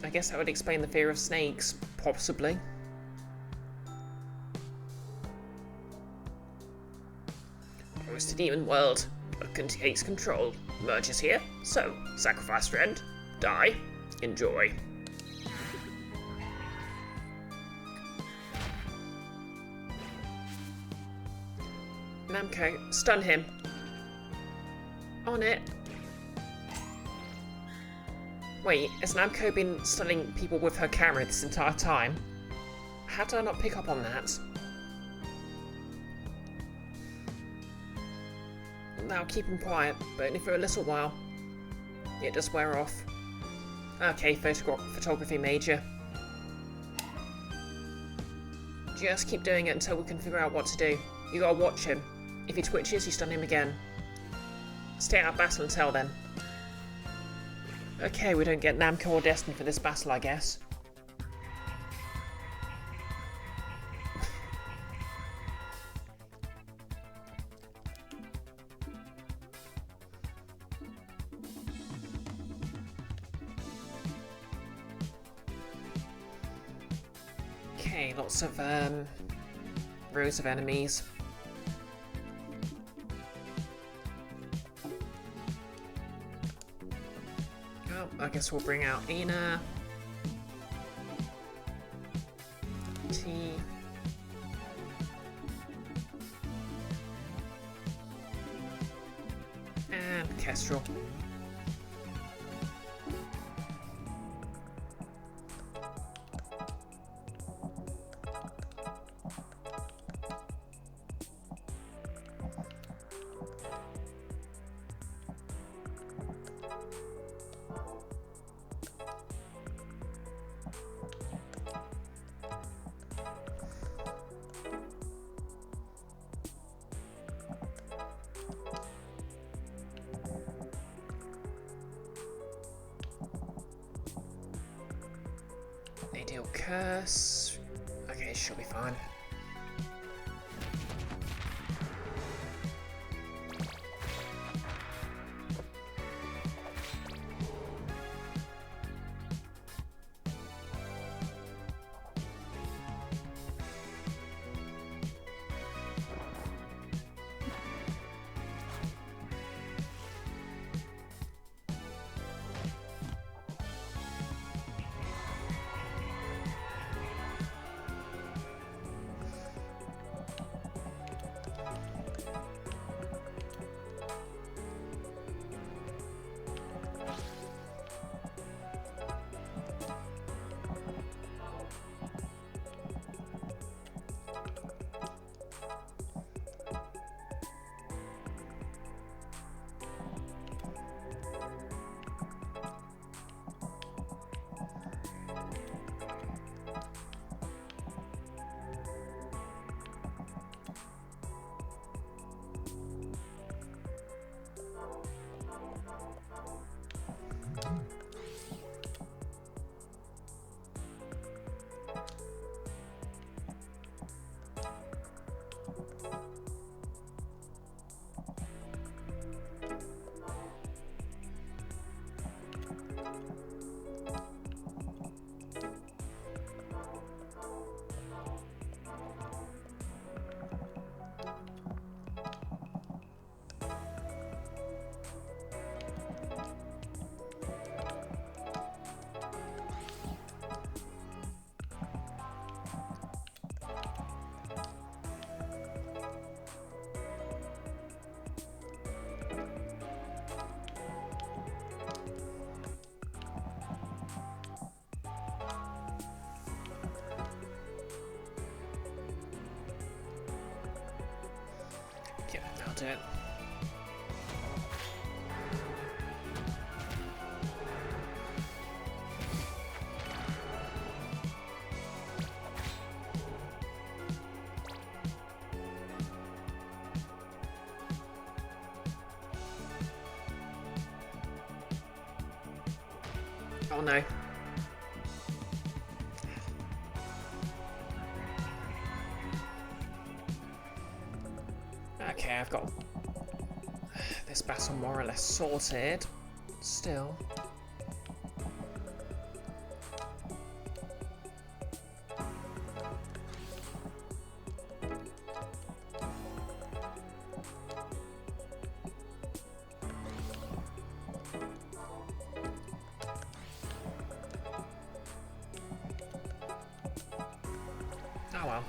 I guess that would explain the fear of snakes, possibly. Goes to demon world. Blood takes control. Merges here. So, sacrifice friend. Die. Enjoy. Namco, stun him. On it. Wait, has Namco been stunning people with her camera this entire time? How did I not pick up on that? Now keep him quiet, but only for a little while. It does wear off. Okay, photography major. Just keep doing it until we can figure out what to do. You gotta watch him. If he twitches, you stun him again. Stay out of battle until then. Okay, we don't get Namco or Destin for this battle, I guess. Okay, lots of rows of enemies. Oh, I guess we'll bring out Ina. T. And Kestrel. They deal curse. Okay, she'll be fine. Yeah, I'll do it. Oh no. Okay, I've got this battle more or less sorted. Still. Oh well.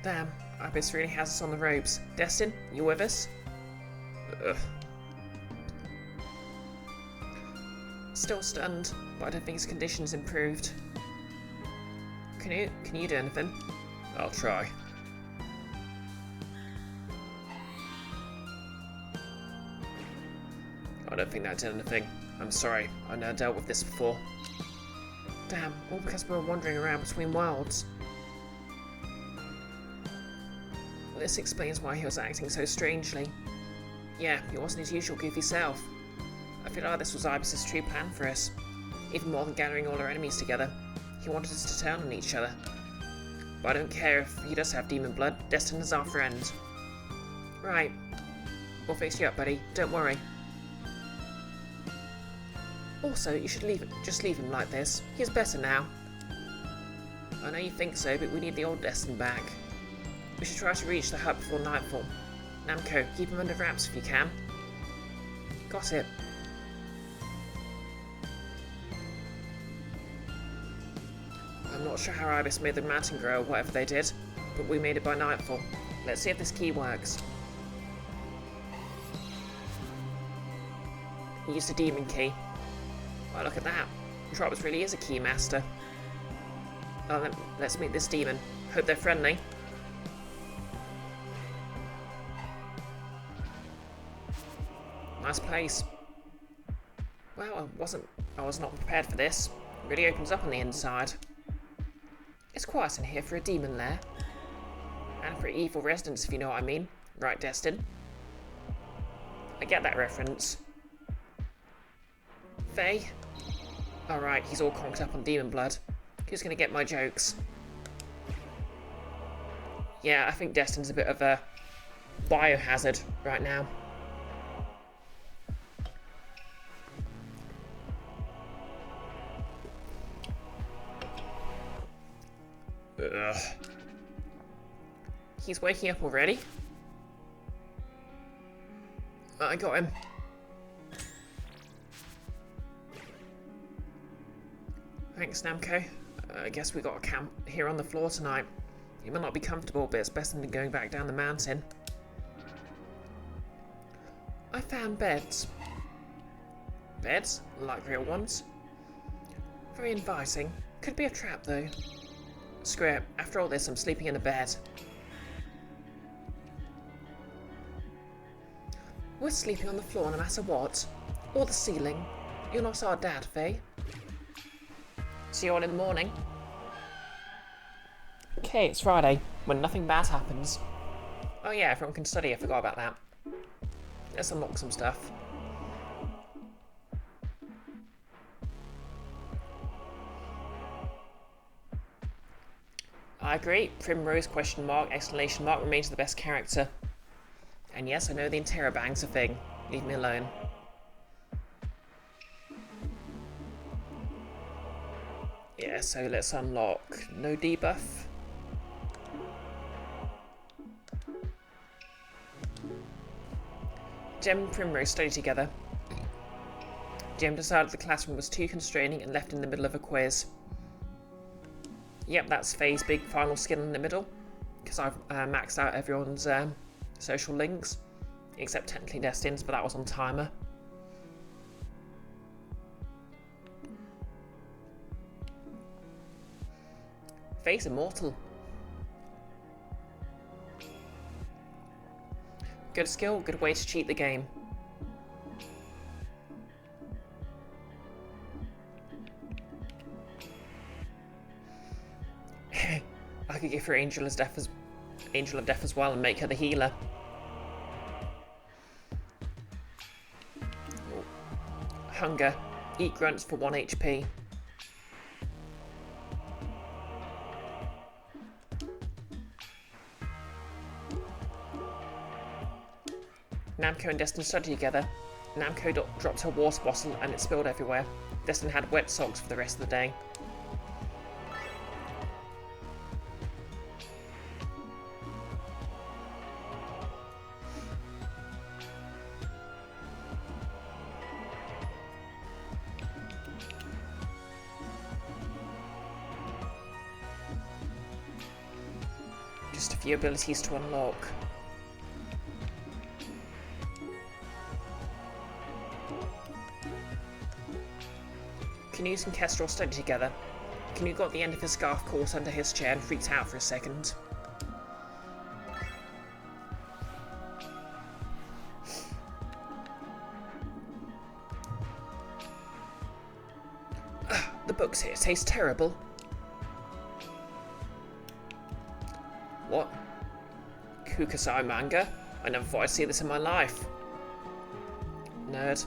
Damn, Ibis really has us on the ropes. Destin, you with us? Ugh. Still stunned, but I don't think his condition's improved. Can you do anything? I'll try. I don't think that did anything. I'm sorry, I've never dealt with this before. Damn, all because we were wandering around between worlds. This explains why he was acting so strangely. Yeah, he wasn't his usual goofy self. I feel like this was Ibis' true plan for us. Even more than gathering all our enemies together, he wanted us to turn on each other. But I don't care if he does have demon blood, Destin is our friend. Right. We'll fix you up, buddy. Don't worry. Also, you should just leave him like this. He's better now. I know you think so, but we need the old Destin back. We should try to reach the hub before nightfall. Namco, keep him under wraps if you can. Got it. I'm not sure how Ibis made the mountain grow or whatever they did, but we made it by nightfall. Let's see if this key works. He used a demon key. Oh, look at that. Drops really is a key master. Oh, let's meet this demon. Hope they're friendly. Nice place. Well, I was not prepared for this. It really opens up on the inside. It's quiet in here for a demon lair. And for evil residents, if you know what I mean. Right, Destin? I get that reference. Faye? Alright, he's all conked up on demon blood. Who's gonna get my jokes? Yeah, I think Destin's a bit of a biohazard right now. Ugh. He's waking up already? I got him. Thanks, Namco. I guess we got a camp here on the floor tonight. It might not be comfortable, but it's better than going back down the mountain. I found beds. Beds? Like real ones? Very inviting. Could be a trap, though. Screw it. After all this, I'm sleeping in a bed. We're sleeping on the floor no matter what. Or the ceiling. You're not our dad, Faye. See you all in the morning. Okay, it's Friday, when nothing bad happens. Oh yeah, everyone can study, I forgot about that. Let's unlock some stuff. I agree, Primrose question mark exclamation mark remains the best character. And yes, I know the interrobang's a thing. Leave me alone. Yeah, so let's unlock no debuff. Gem and Primrose study together. Gem decided the classroom was too constraining and left in the middle of a quiz. Yep, that's Faye's big final skill in the middle, because I've maxed out everyone's social links, except technically Destin's, but that was on timer. Faye's immortal. Good skill, good way to cheat the game. I could give her Angel of Death as well and make her the healer. Ooh. Hunger. Eat grunts for 1 HP. Namco and Destin studied together. Namco dropped her water bottle and it spilled everywhere. Destin had wet socks for the rest of the day. Just a few abilities to unlock. Canute and Kestrel study together. Canute got the end of his scarf caught under his chair and freaked out for a second. The books here taste terrible. What? Kukusai manga? I never thought I'd see this in my life. Nerd.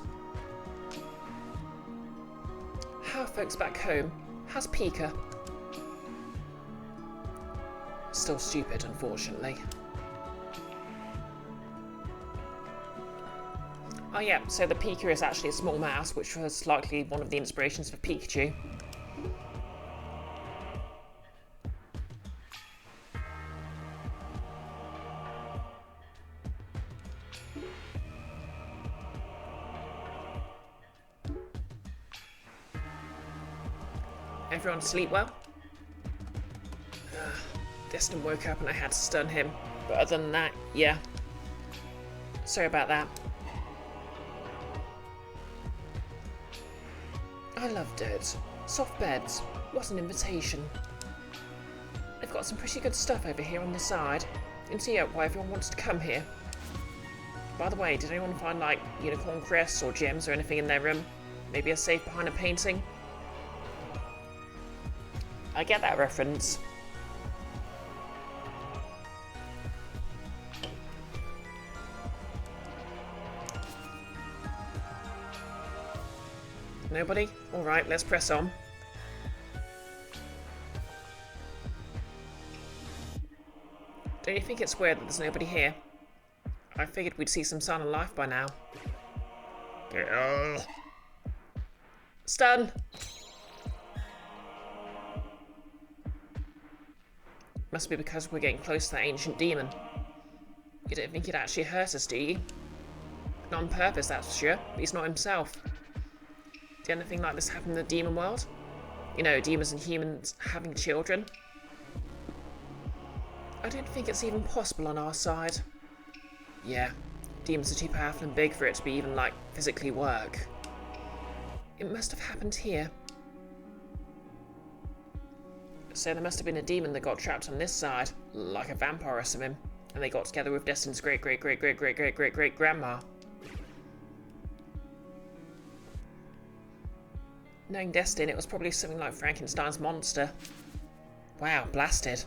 How are folks back home? How's Pika? Still stupid, unfortunately. Oh yeah, so the Pika is actually a small mouse, which was likely one of the inspirations for Pikachu. Everyone sleep well? Destin woke up and I had to stun him, but other than that, yeah. Sorry about that. I love dirt. Soft beds. What an invitation. They've got some pretty good stuff over here on the side. You can see why everyone wants to come here. By the way, did anyone find like unicorn crests or gems or anything in their room? Maybe a safe behind a painting? I get that reference. Nobody? Alright, let's press on. Don't you think it's weird that there's nobody here? I figured we'd see some sign of life by now. Stun! Must be because we're getting close to that ancient demon. You don't think he'd actually hurt us, do you? Not on purpose, that's for sure, but he's not himself. Did anything like this happen in the demon world? You know, demons and humans having children? I don't think it's even possible on our side. Yeah, demons are too powerful and big for it to be even, like, physically work. It must have happened here. So there must have been a demon that got trapped on this side, like a vampire or something, and they got together with Destin's great-great-great-great-great-great-great-grandma. Knowing Destin, it was probably something like Frankenstein's monster. Wow, blasted.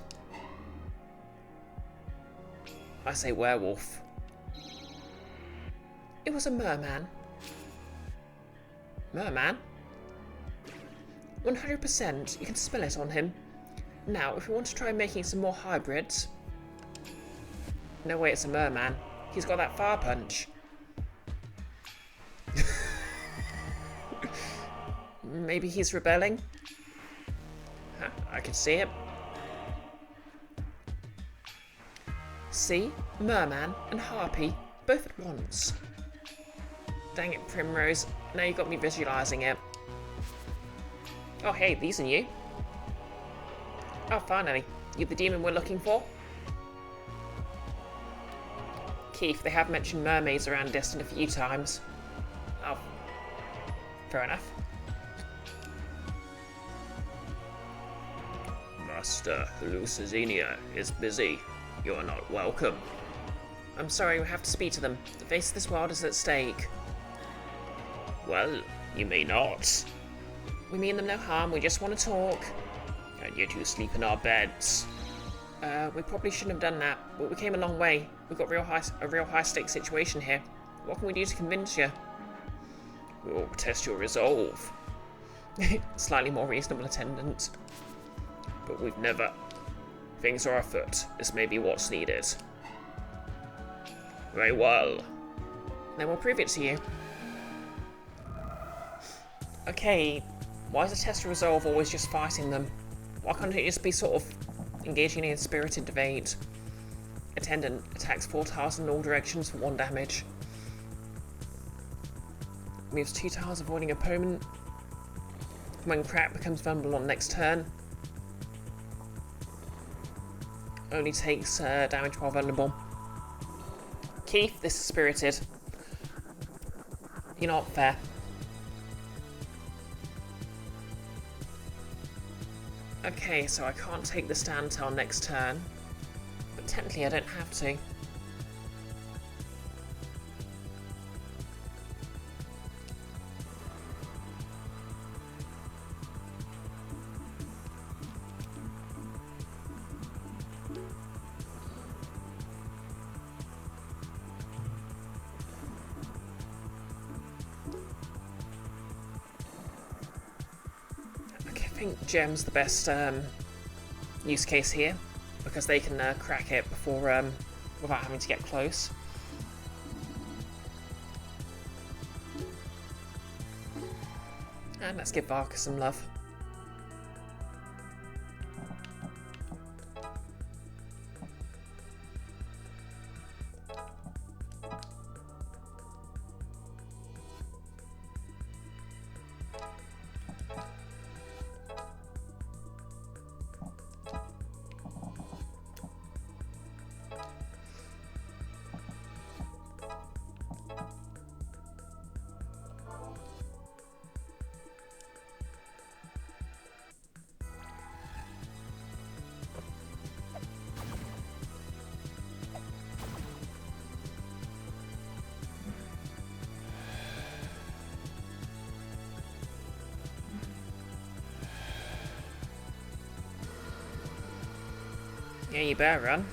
I say werewolf. It was a merman. Merman? 100%, you can smell it on him. Now, if we want to try making some more hybrids... No way it's a merman. He's got that fire punch. Maybe he's rebelling? Huh, I can see it. See? Merman and Harpy, both at once. Dang it, Primrose. Now you got me visualising it. Oh hey, these are new. Oh, finally. You the demon we're looking for? Keith, they have mentioned mermaids around Destin a few times. Oh. Fair enough. Master Lucizenia is busy. You're not welcome. I'm sorry, we have to speak to them. The face of this world is at stake. Well, you may not. We mean them no harm, we just want to talk. And yet you sleep in our beds. We probably shouldn't have done that, but we came a long way. We've got a real high-stakes situation here. What can we do to convince you? We will test your resolve. Slightly more reasonable attendant. But we've never... Things are afoot. This may be what's needed. Very well. Then we'll prove it to you. Okay, why is the test of resolve always just fighting them? Why can't it just be sort of engaging in a spirited debate? Attendant attacks 4 tiles in all directions for 1 damage. Moves 2 tiles avoiding opponent. When cracked, becomes vulnerable on next turn. only takes damage while vulnerable. Keith, this is spirited. You're not fair. Okay, so I can't take the stand till next turn. But technically I don't have to. I think gem's the best use case here, because they can crack it before without having to get close. And let's give Barker some love. Yeah, you better run.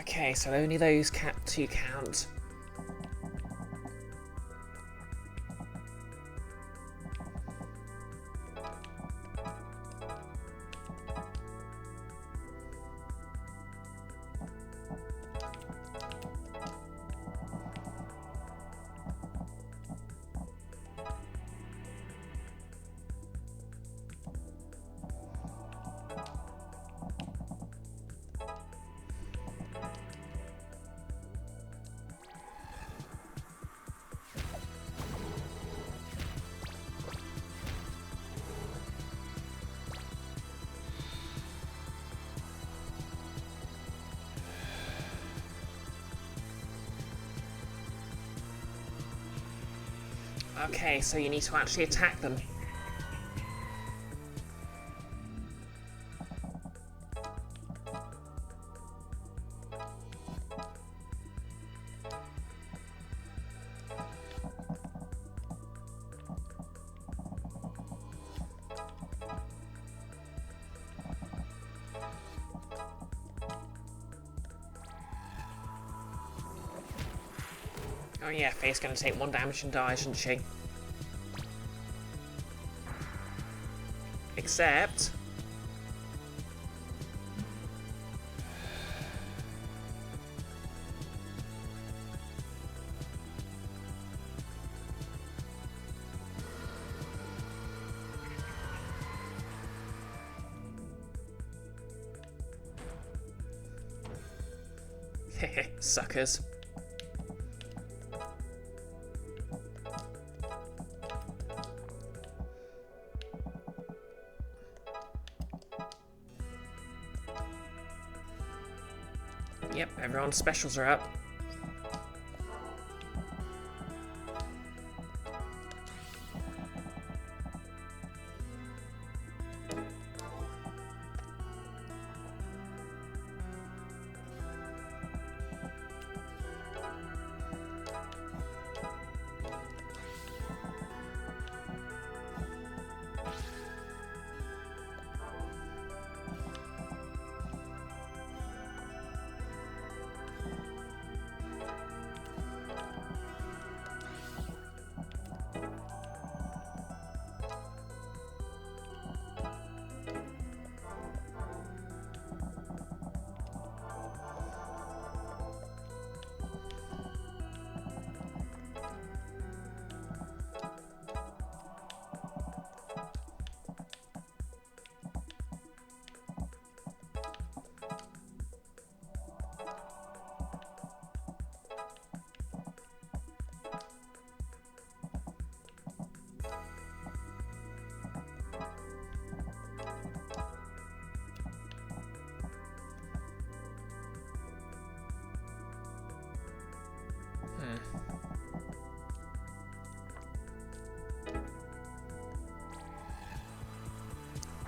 Okay, so only those two count. Okay, so you need to actually attack them. Oh yeah, Faye's gonna take 1 damage and die, isn't she? Except... suckers. Yep, everyone's specials are up.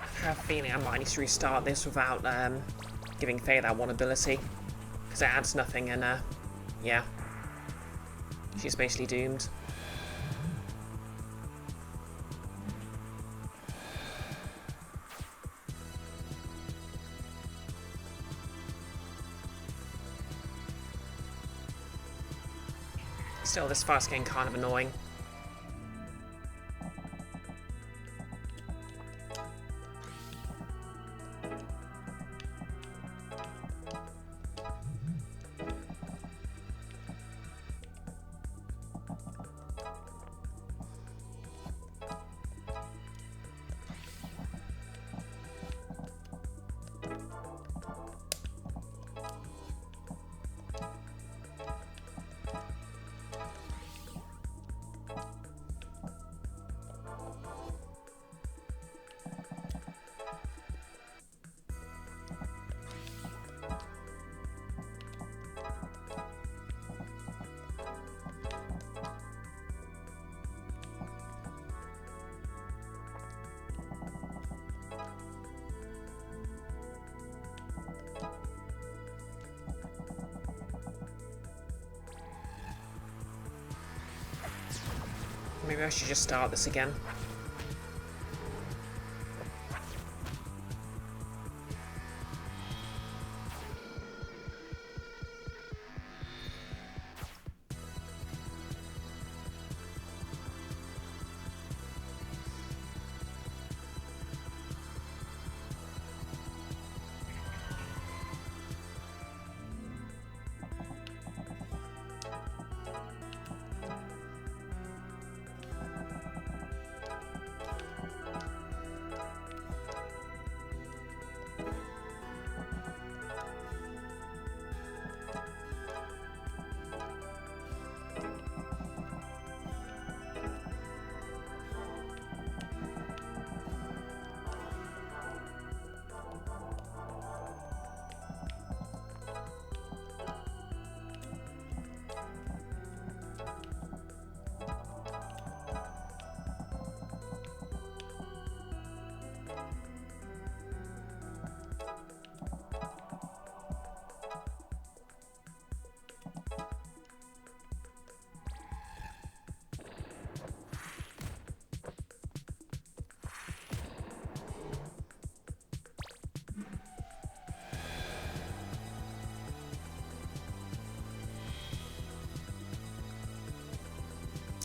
I have a feeling I might need to restart this without giving Faye that one ability, because it adds nothing, and yeah, she's basically doomed. Still, this fight's getting kind of annoying. Maybe I should just start this again.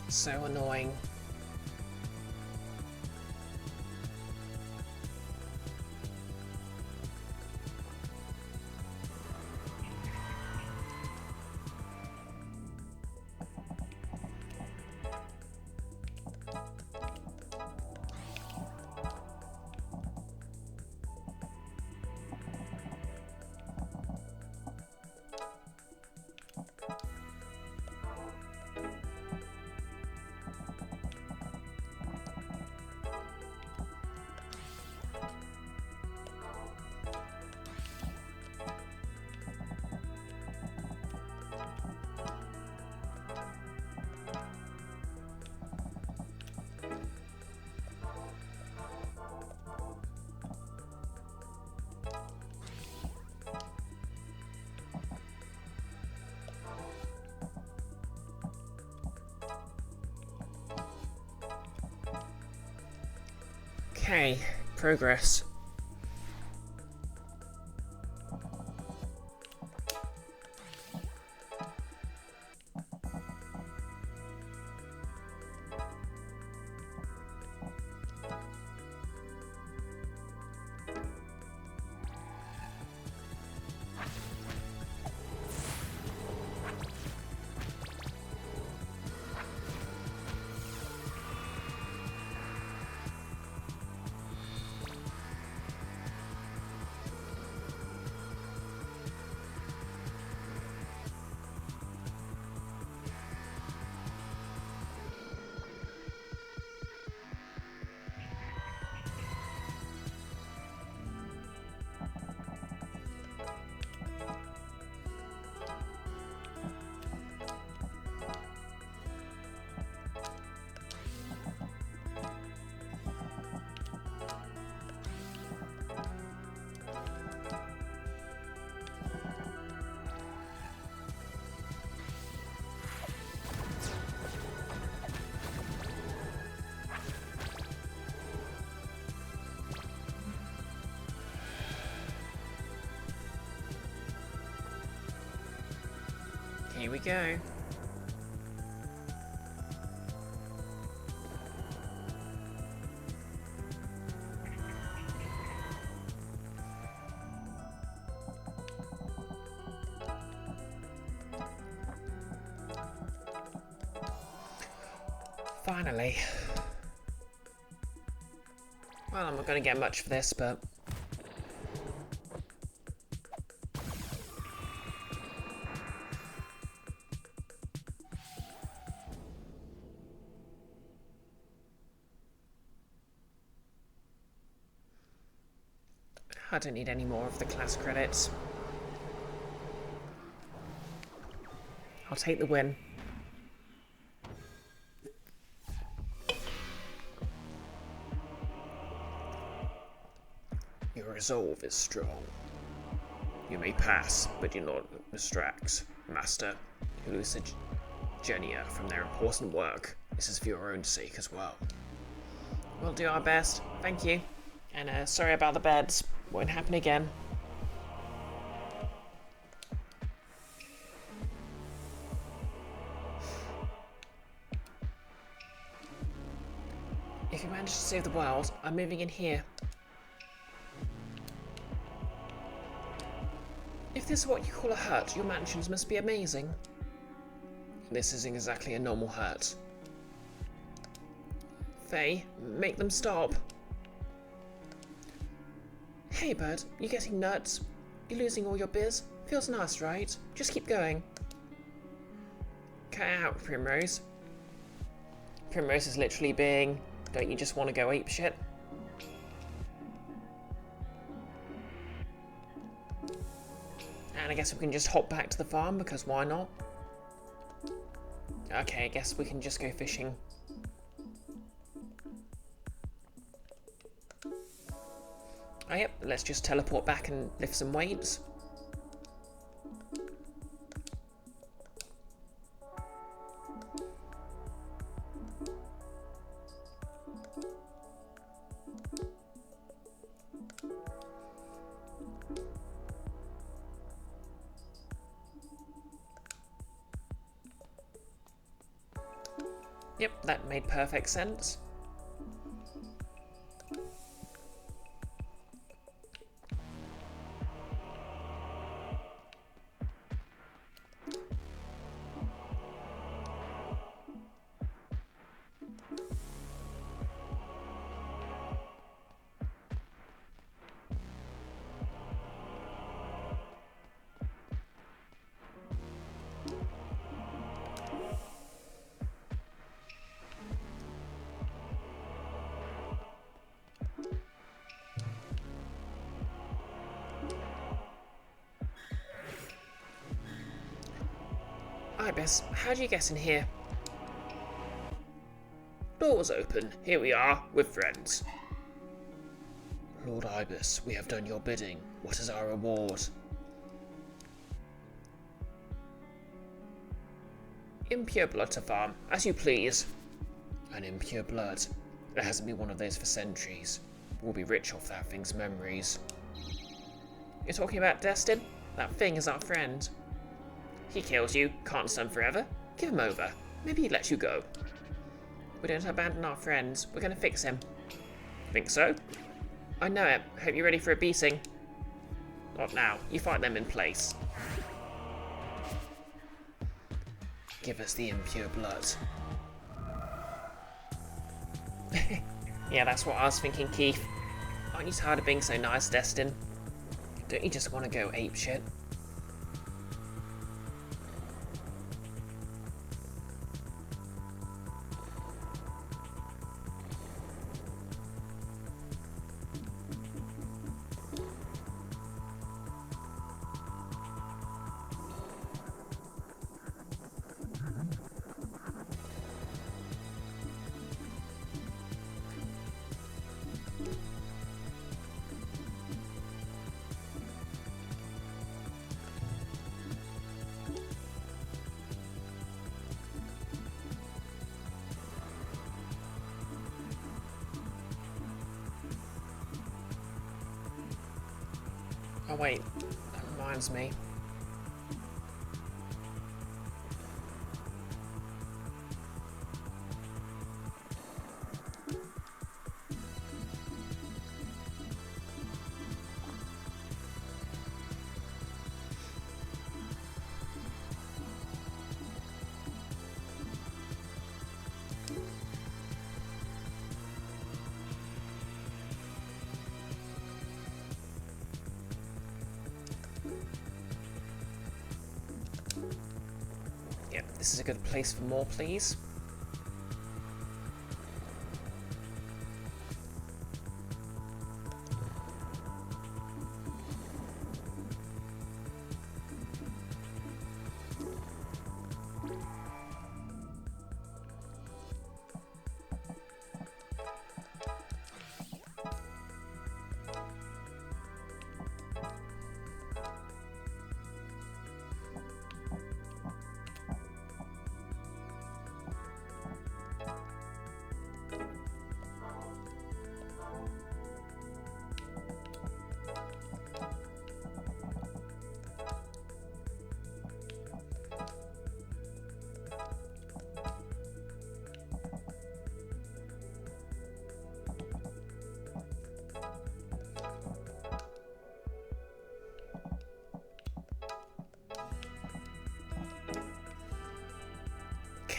So annoying. Okay, progress. Here we go. Finally. Well, I'm not going to get much for this, but... I don't need any more of the class credits. I'll take the win. Your resolve is strong. You may pass, but do not distract, Master. Elucid Genia from their important work. This is for your own sake as well. We'll do our best. Thank you. And sorry about the beds. Won't happen again. If you manage to save the world, I'm moving in here. If this is what you call a hut, your mansions must be amazing. This isn't exactly a normal hut. Faye, make them stop. Hey, Bud, you getting nuts? You're losing all your biz? Feels nice, right? Just keep going. Cut out, Primrose. Primrose is literally being, don't you just want to go apeshit? And I guess we can just hop back to the farm, because why not? Okay, I guess we can just go fishing. Oh yep, let's just teleport back and lift some weights. Yep, that made perfect sense. Ibis, how do you get in here? Doors open. Here we are, with friends. Lord Ibis, we have done your bidding. What is our reward? Impure blood to farm, as you please. An impure blood. There hasn't been one of those for centuries. We'll be rich off that thing's memories. You're talking about Destin? That thing is our friend. He kills you, can't stun forever. Give him over. Maybe he'd let you go. We don't abandon our friends. We're gonna fix him. Think so? I know it. Hope you're ready for a beating. Not now. You fight them in place. Give us the impure blood. Yeah, that's what I was thinking, Keith. Aren't you tired of being so nice, Destin? Don't you just want to go apeshit? Oh wait, that reminds me. Yep, this is a good place for more, please.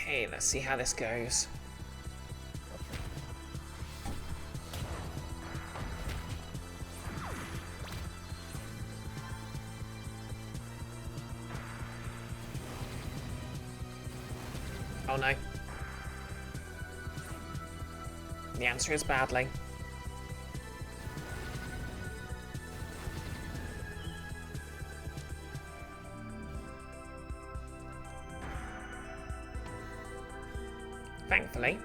Okay, let's see how this goes. Oh no. The answer is badly. Thankfully.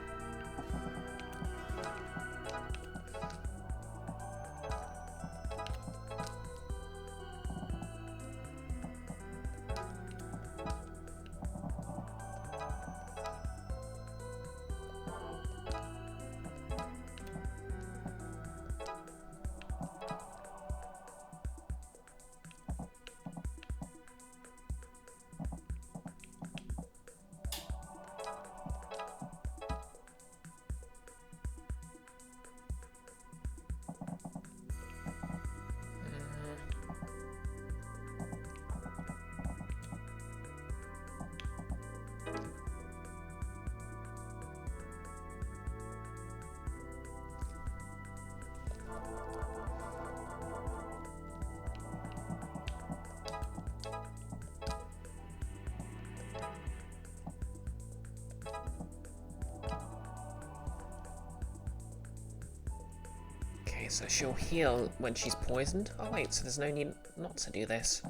Okay, so she'll heal when she's poisoned. Oh wait, so there's no need not to do this.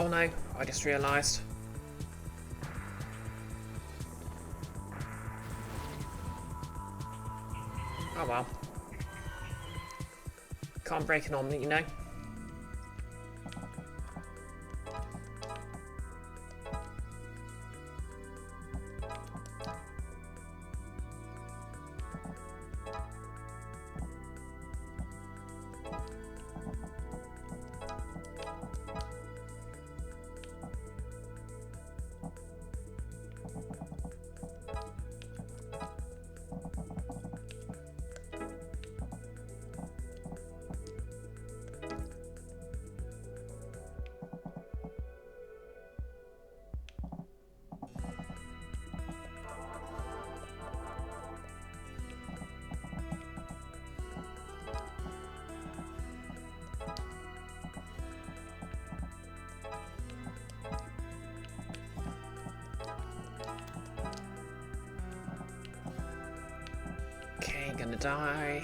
no, I just realised. Oh well. Can't break an omelette, you know. Okay, gonna die.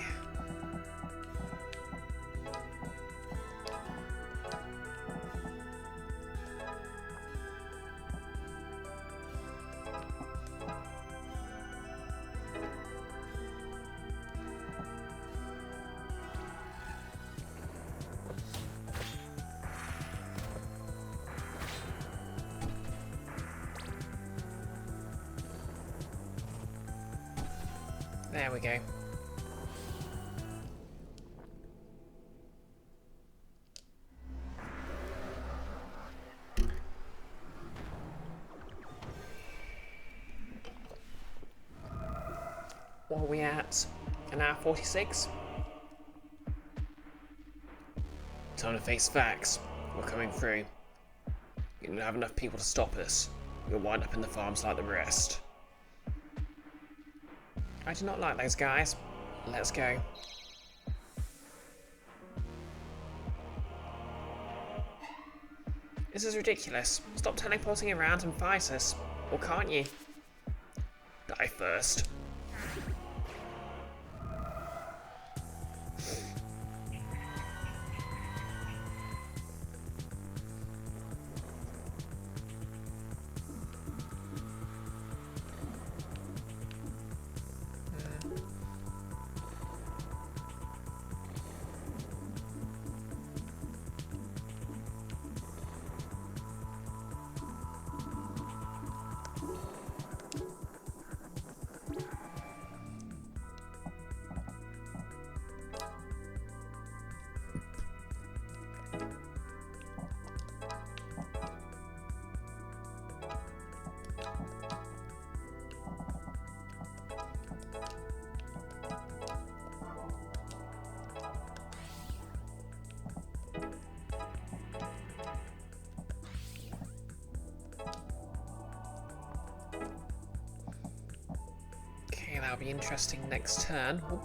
There we go. What are we at? An hour 46? Time to face facts. We're coming through. You don't have enough people to stop us. You'll wind up in the farms like the rest. I do not like those guys. Let's go. This is ridiculous. Stop teleporting around and fight us. Or can't you? Die first. That'll be interesting next turn. Oop.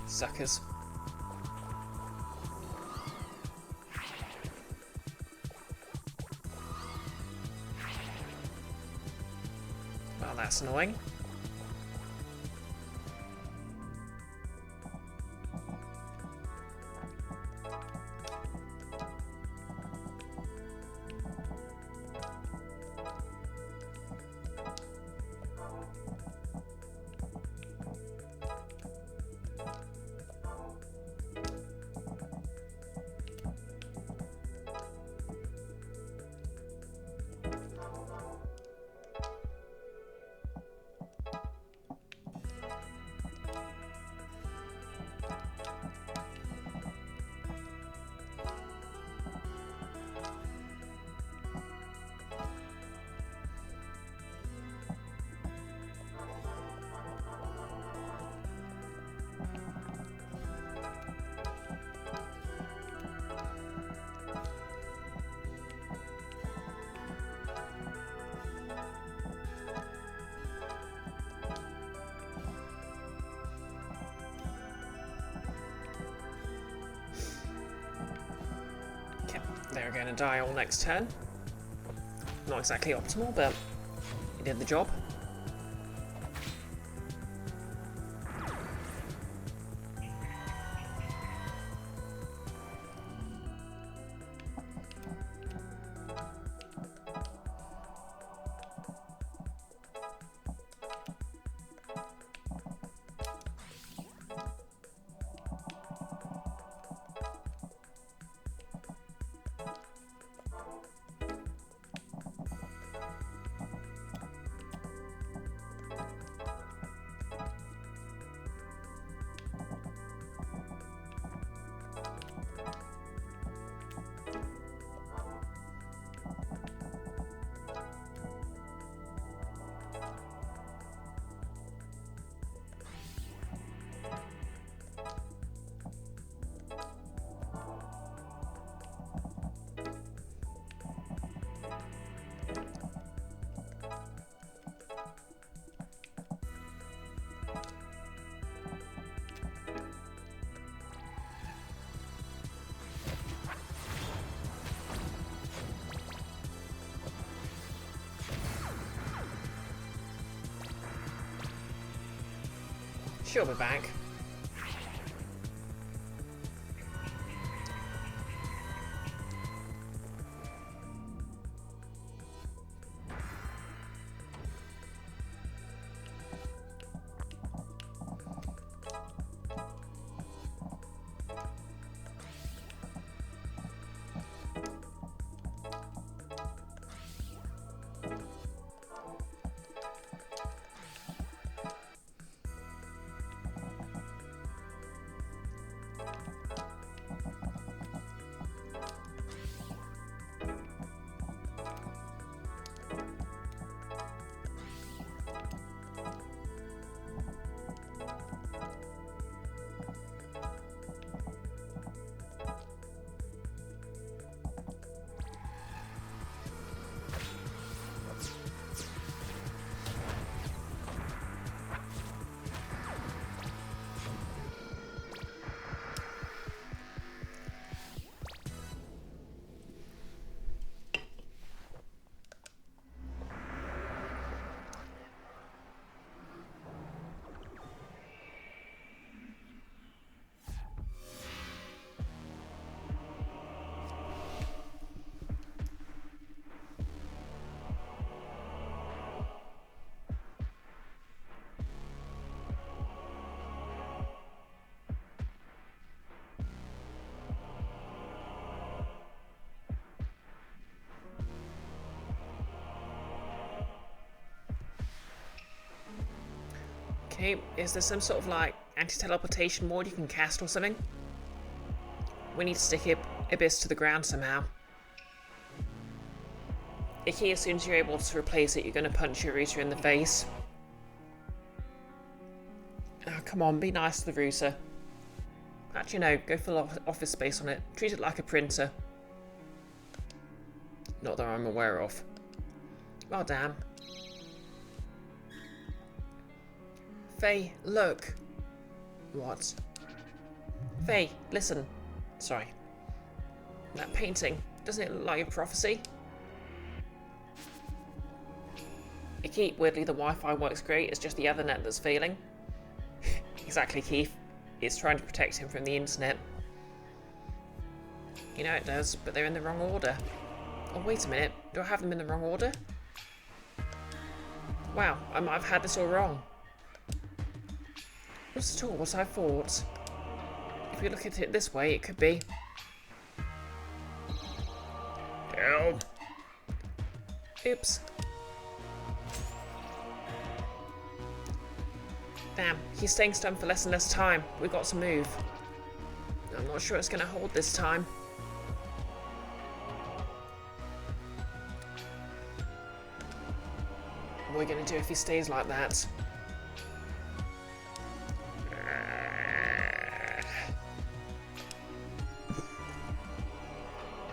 Suckers. Well, that's annoying. They're going to die all next turn. Not exactly optimal, but it did the job. She'll be back. Okay, is there some sort of like anti-teleportation ward you can cast or something? We need to stick Ibis to the ground somehow. Icky, as soon as you're able to replace it, you're going to punch your router in the face. Oh, come on, be nice to the router. Actually, no, go full office space on it. Treat it like a printer. Not that I'm aware of. Oh, damn. Faye, look. What? Faye, listen. Sorry. That painting, doesn't it look like a prophecy? Icky, weirdly the Wi-Fi works great, it's just the Ethernet that's failing. Exactly, Keith. It's trying to protect him from the internet. You know it does, but they're in the wrong order. Oh, wait a minute. Do I have them in the wrong order? Wow, I might have had this all wrong. Not at all what I thought. If you look at it this way, it could be... Help! Oops. Damn, he's staying stunned for less and less time. We've got to move. I'm not sure it's going to hold this time. What are we going to do if he stays like that?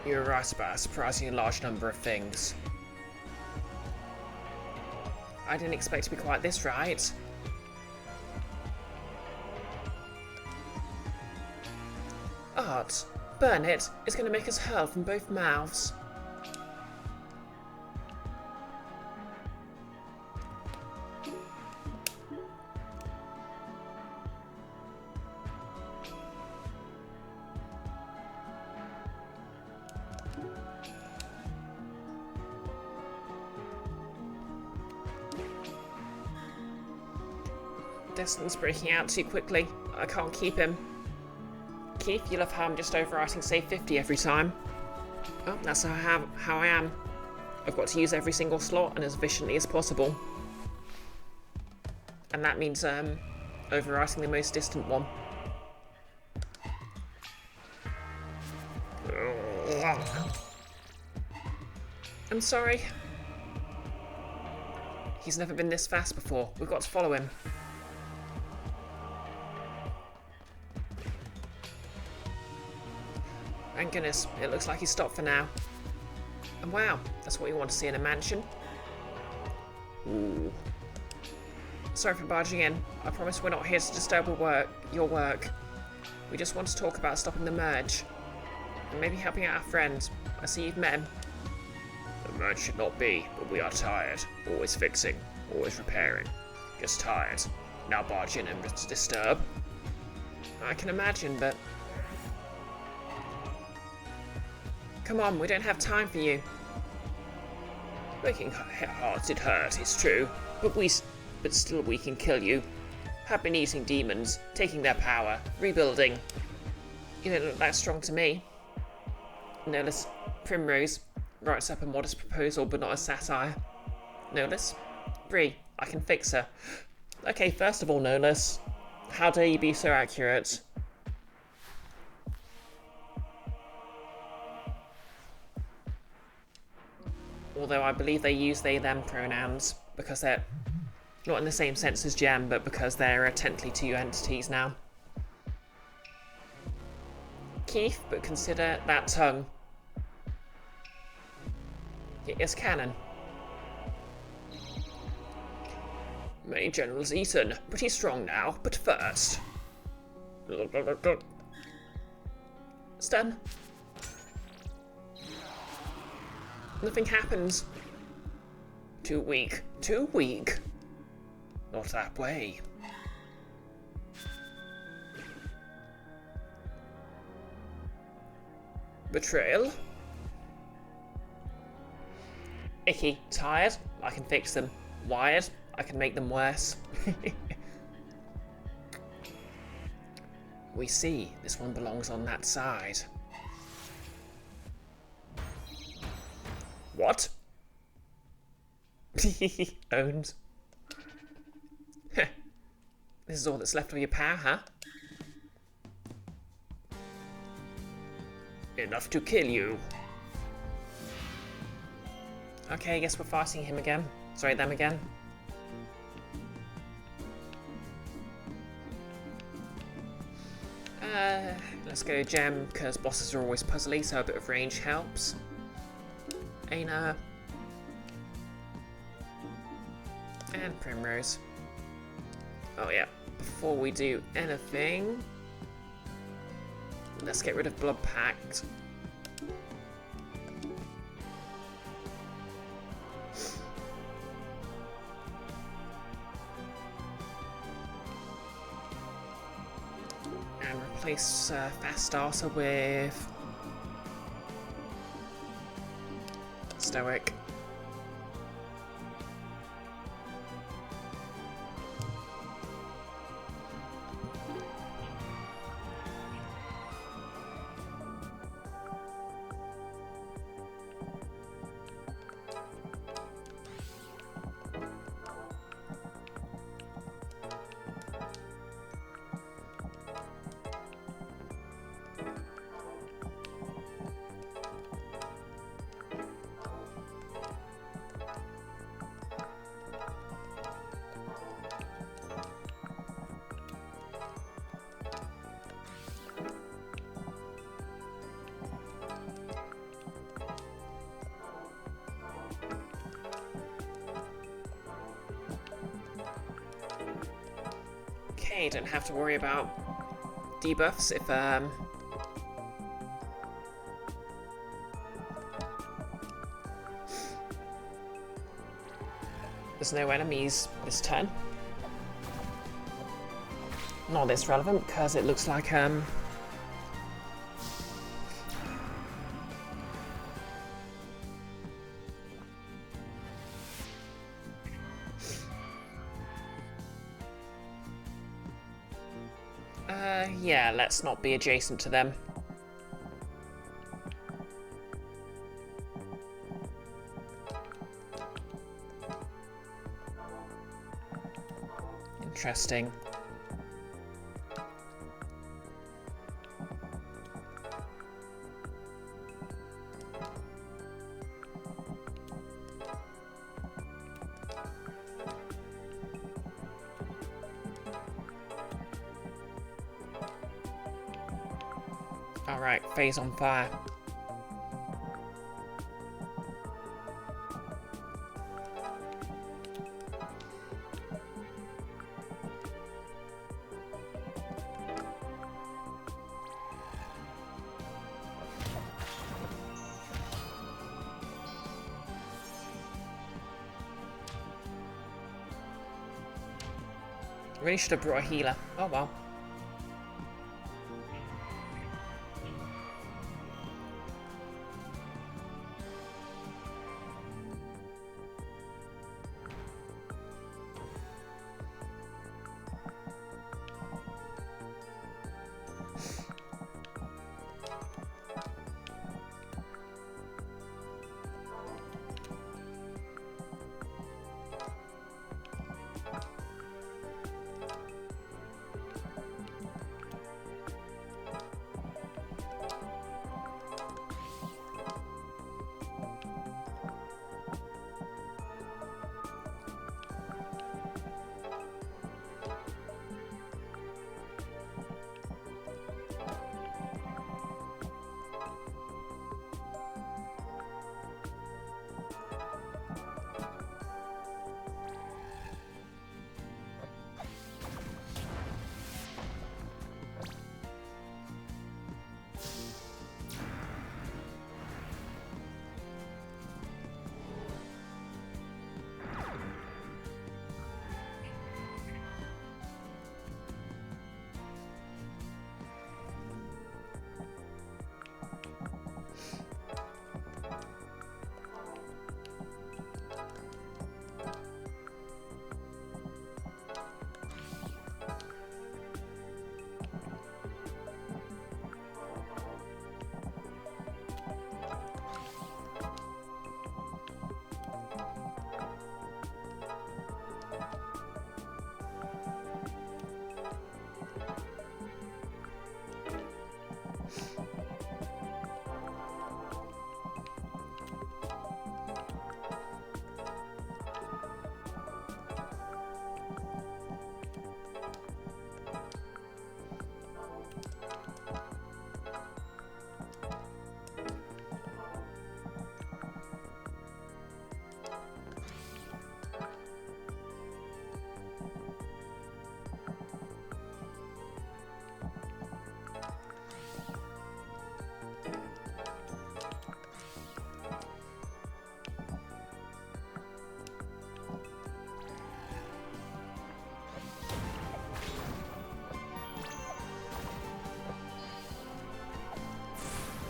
You're right about a surprisingly large number of things. I didn't expect to be quite this right. Art, Burn it. It's going to make us hurl from both mouths. Destin's breaking out too quickly. I can't keep him. Keith, you'll have harm just overwriting save 50 every time. Oh, that's how I am. I've got to use every single slot and as efficiently as possible. And that means overwriting the most distant one. I'm sorry. He's never been this fast before. We've got to follow him. Thank goodness, it looks like he stopped for now. And wow, that's what you want to see in a mansion. Ooh. Sorry for barging in. I promise we're not here to disturb your work. We just want to talk about stopping the merge. And maybe helping out our friends. I see you've met him. The merge should not be, but we are tired. Always fixing, always repairing. Just tired. Now barge in and disturb. I can imagine, but... Come on, we don't have time for you. Making hearts it hurt, it's true, but still we can kill you. Have been eating demons, taking their power, rebuilding. You don't look that strong to me. Nolus, Primrose writes up a modest proposal, but not a satire. Nolus, Bree, I can fix her. Okay, first of all, Nolus, how dare you be so accurate? Although I believe they use they, them pronouns because they're not in the same sense as Gem, but because they're technically two entities now. Keith, but consider that tongue. It is canon. Many generals eaten, pretty strong now, but first. Stun. Nothing happens. Too weak, too weak. Not that way. Betrayal? Icky. Tired? I can fix them. Wired? I can make them worse. We see, this one belongs on that side. What? Owned. This is all that's left of your power, huh? Enough to kill you. Okay, I guess we're fighting him again. Sorry, them again. Let's go Gem, because bosses are always puzzly, so a bit of range helps. Aina. And Primrose. Oh yeah, before we do anything, let's get rid of Blood Pact. And replace Fast Starter with Stoic. Okay, don't have to worry about debuffs if There's no enemies this turn. Not this relevant, because it looks like, yeah, let's not be adjacent to them. Interesting. Alright, phase on fire. Really should have brought a healer. Oh well.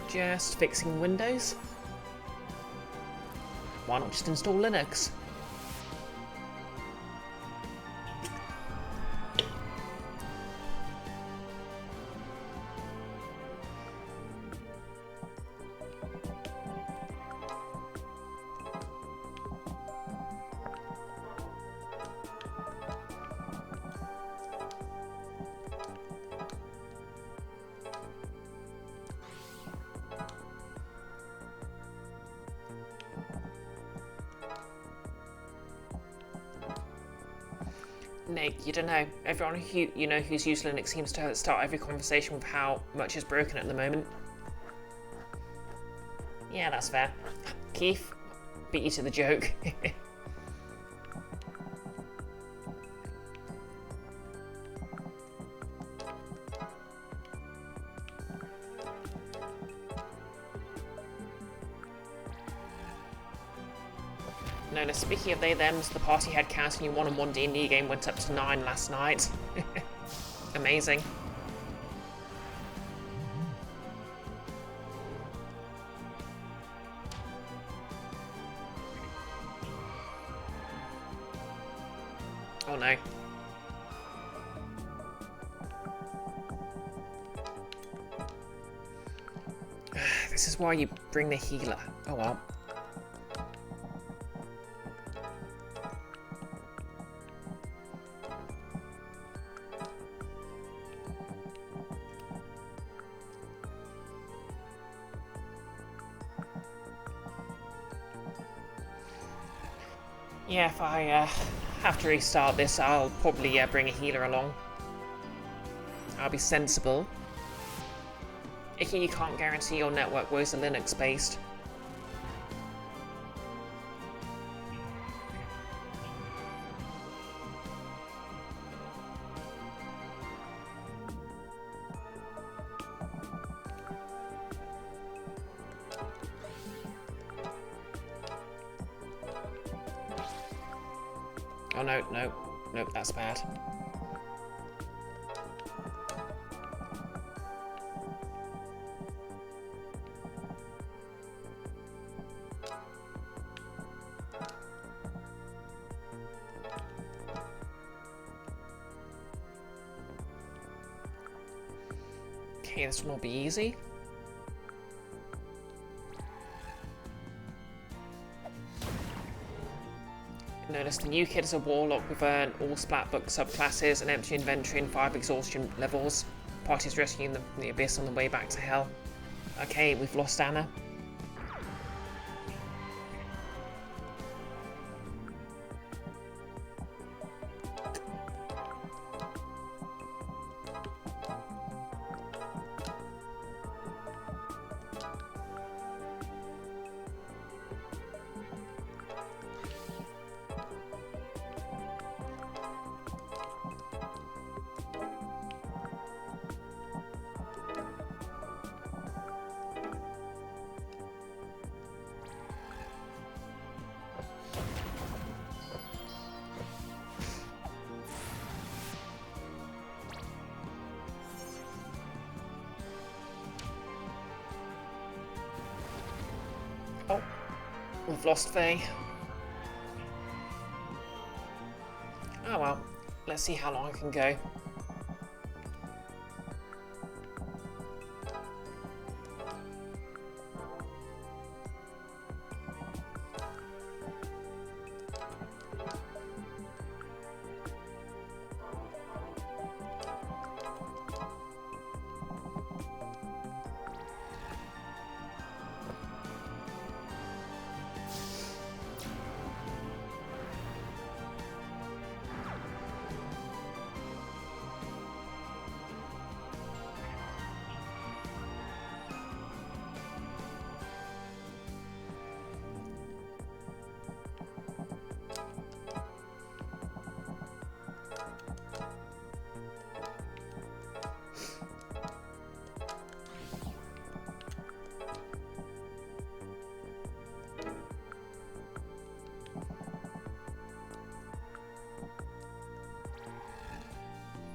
Just fixing Windows. Why not just install Linux? Nick, you don't know. Everyone who you know who's used Linux seems to start every conversation with how much is broken at the moment. Yeah, that's fair. Keith, beat you to the joke. No, no, speaking of they thems, the party head count in your one-on-one D&D game went up to 9 last night. Amazing. Oh no. This is why you bring the healer. Oh well. Yeah, if I have to restart this, I'll probably bring a healer along. I'll be sensible. Icky, you can't guarantee your network was Linux based. Oh no, no, nope, that's bad. Okay, this one will be easy. Notice the new kid is a warlock with all splat book subclasses, an empty inventory, and 5 exhaustion levels. Party's rescuing them from the abyss on the way back to hell. Okay, we've lost Anna. Oh, we've lost Faye. Oh well, let's see how long I can go.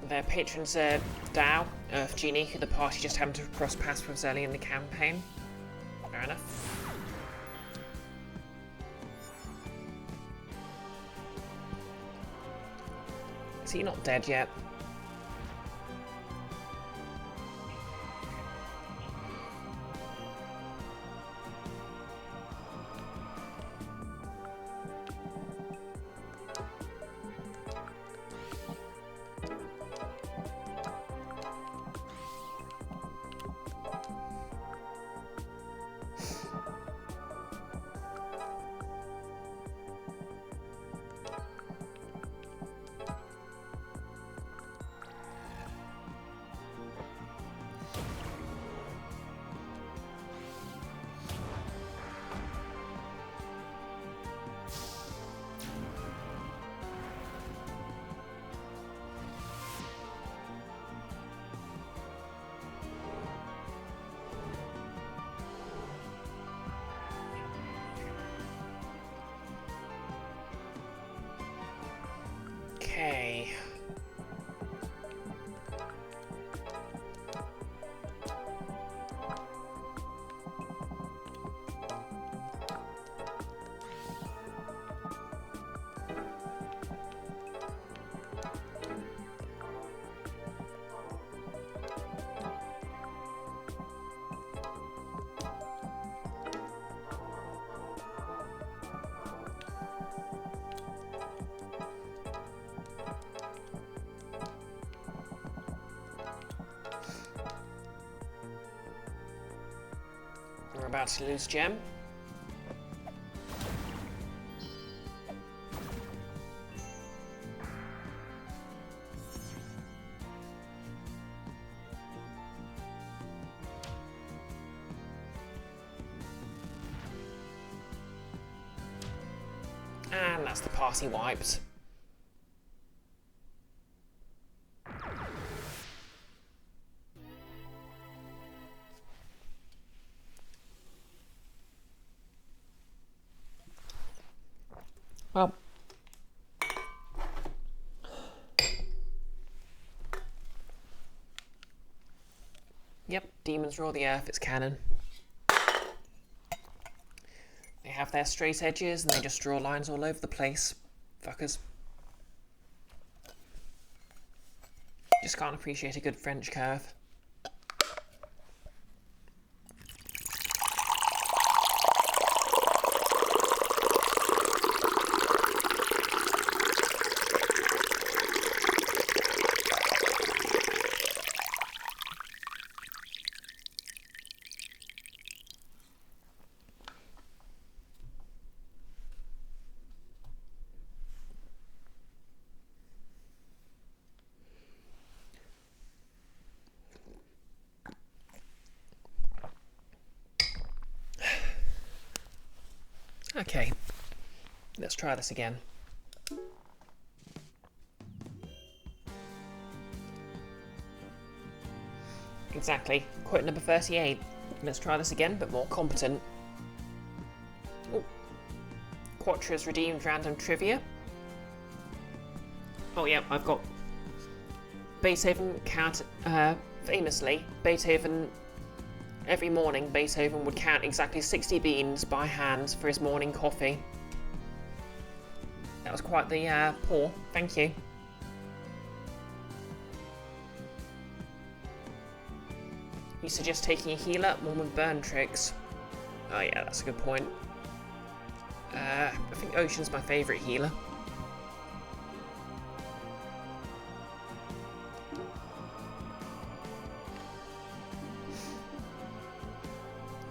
Their patrons are Dow, Earth Genie, who the party just happened to cross paths with early in the campaign. Fair enough. Is he not dead yet? about to lose gem. And that's the party wiped. Well. Yep, demons rule the earth, it's canon. They have their straight edges and they just draw lines all over the place. Fuckers. Just can't appreciate a good French curve. Okay, let's try this again. Exactly, quote number 38. Let's try this again, but more competent. Oh, Quattra's redeemed random trivia. Oh yeah, I've got Beethoven famously, Beethoven. Every morning, Beethoven would count exactly 60 beans by hand for his morning coffee. That was quite the pour, thank you. You suggest taking a healer, one with burn tricks. Oh yeah, that's a good point. I think Ocean's my favourite healer.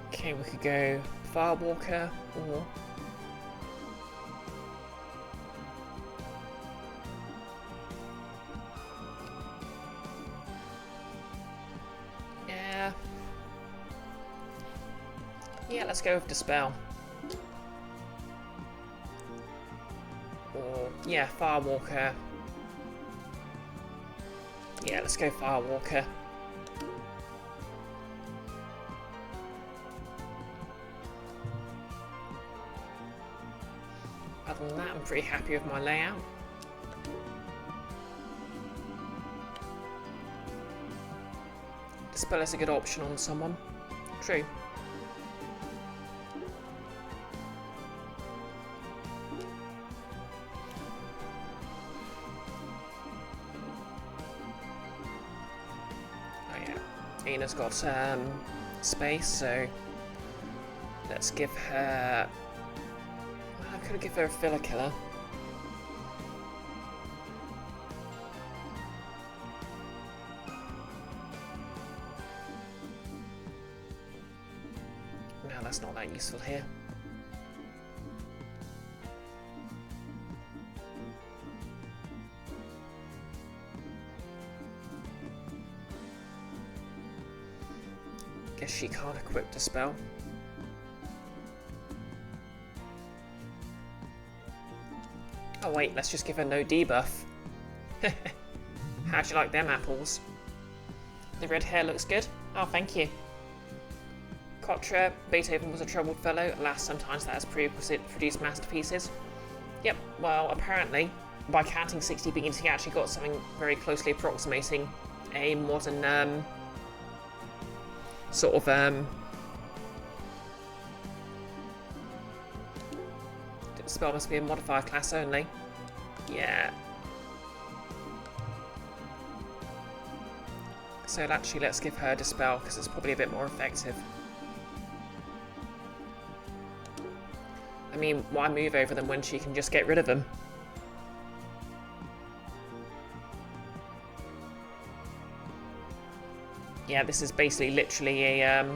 Okay, we could go Firewalker or... Yeah, let's go with Dispel. Or, yeah, Firewalker. Yeah, let's go Firewalker. Other than that, I'm pretty happy with my layout. Dispel is a good option on someone. True. Oh yeah, Ina's got space, so let's give her... I could give her a filler killer. No, that's not that useful here. Guess she can't equip the spell. Oh wait, let's just give her no debuff. How'd you like them apples? The red hair looks good. Oh, thank you. Quattra, Beethoven was a troubled fellow. Alas, sometimes that has produced masterpieces. Yep, well, apparently, by counting 60 beans, he actually got something very closely approximating a modern, sort of, the spell must be a modifier class only. Yeah. So actually, let's give her Dispel, because it's probably a bit more effective. I mean, why move over them when she can just get rid of them? Yeah, this is basically literally a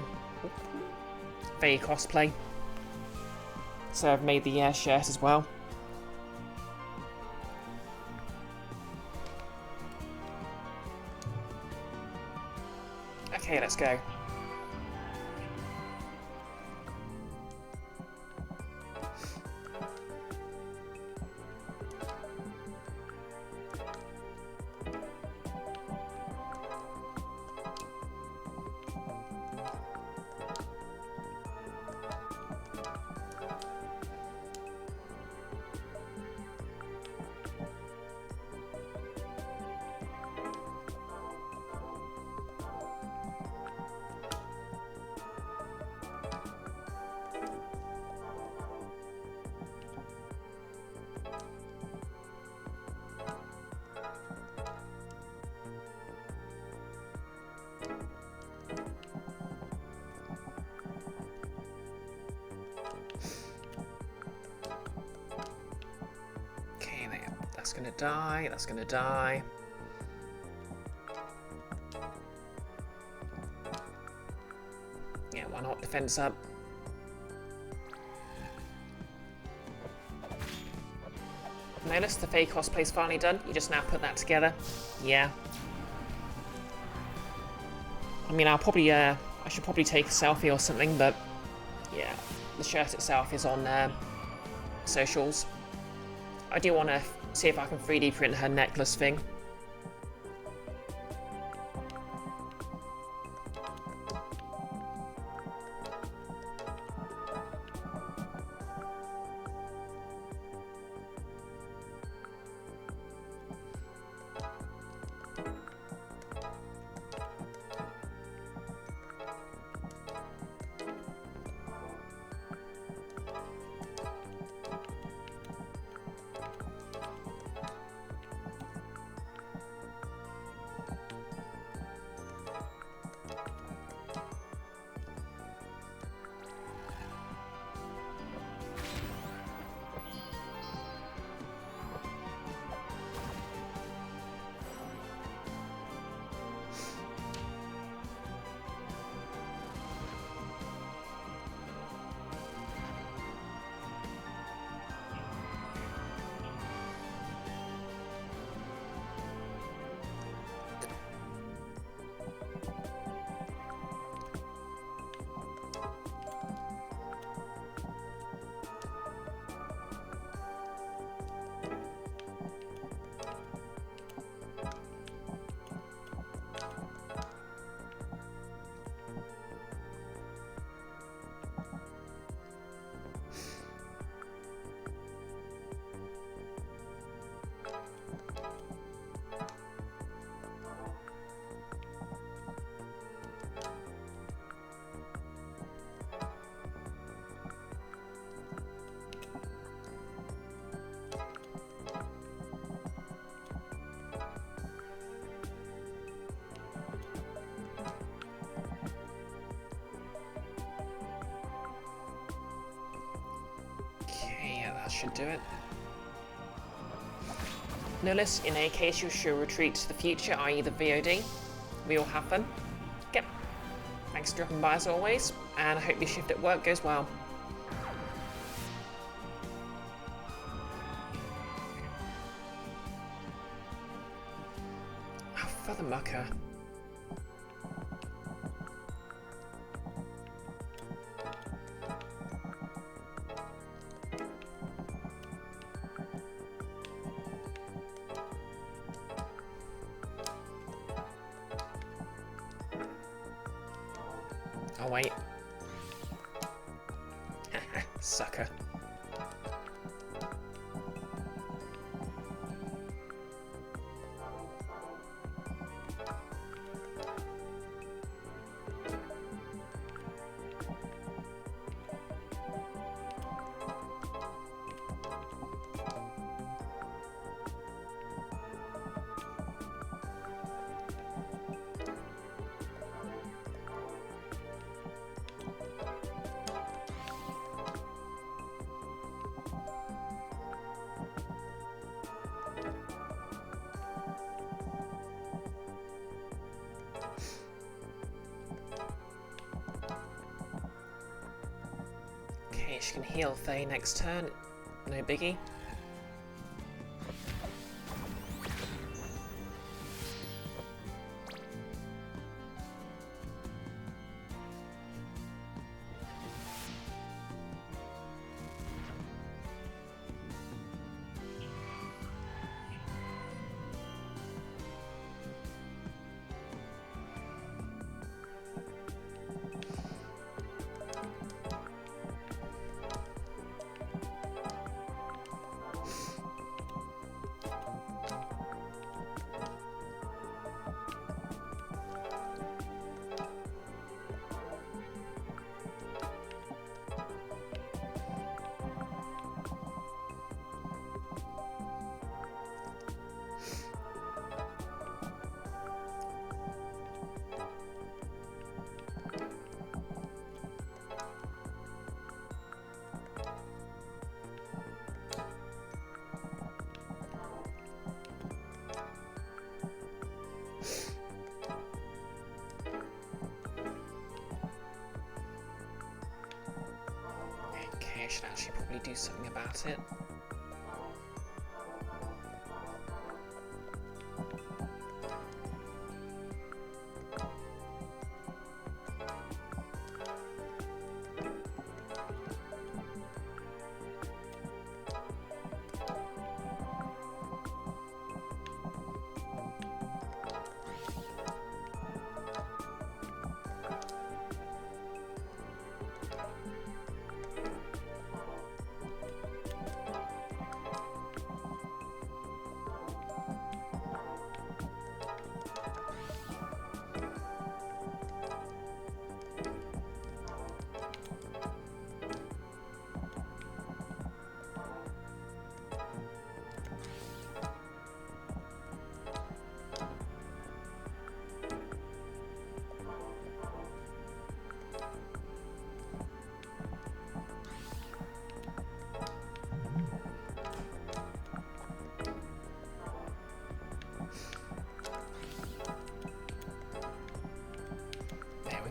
Faye cosplay. So I've made the shirt as well. Okay, let's go. That's gonna die, that's gonna die. Yeah, why not? Defense up. Notice the fake cosplay's finally done. You just now put that together. Yeah. I mean, I should probably take a selfie or something, but yeah, the shirt itself is on socials. I do want to see if I can 3D print her necklace thing. Should do it. Nullis, in any case, you should retreat to the future, i.e. the VOD. We all have fun. Yep. Thanks for dropping by as always, and I hope your shift at work goes well. Oh, for the mucker. Oh, wait. Sucker. Okay, she can heal Faye next turn. No biggie. Okay, I should actually probably do something about it.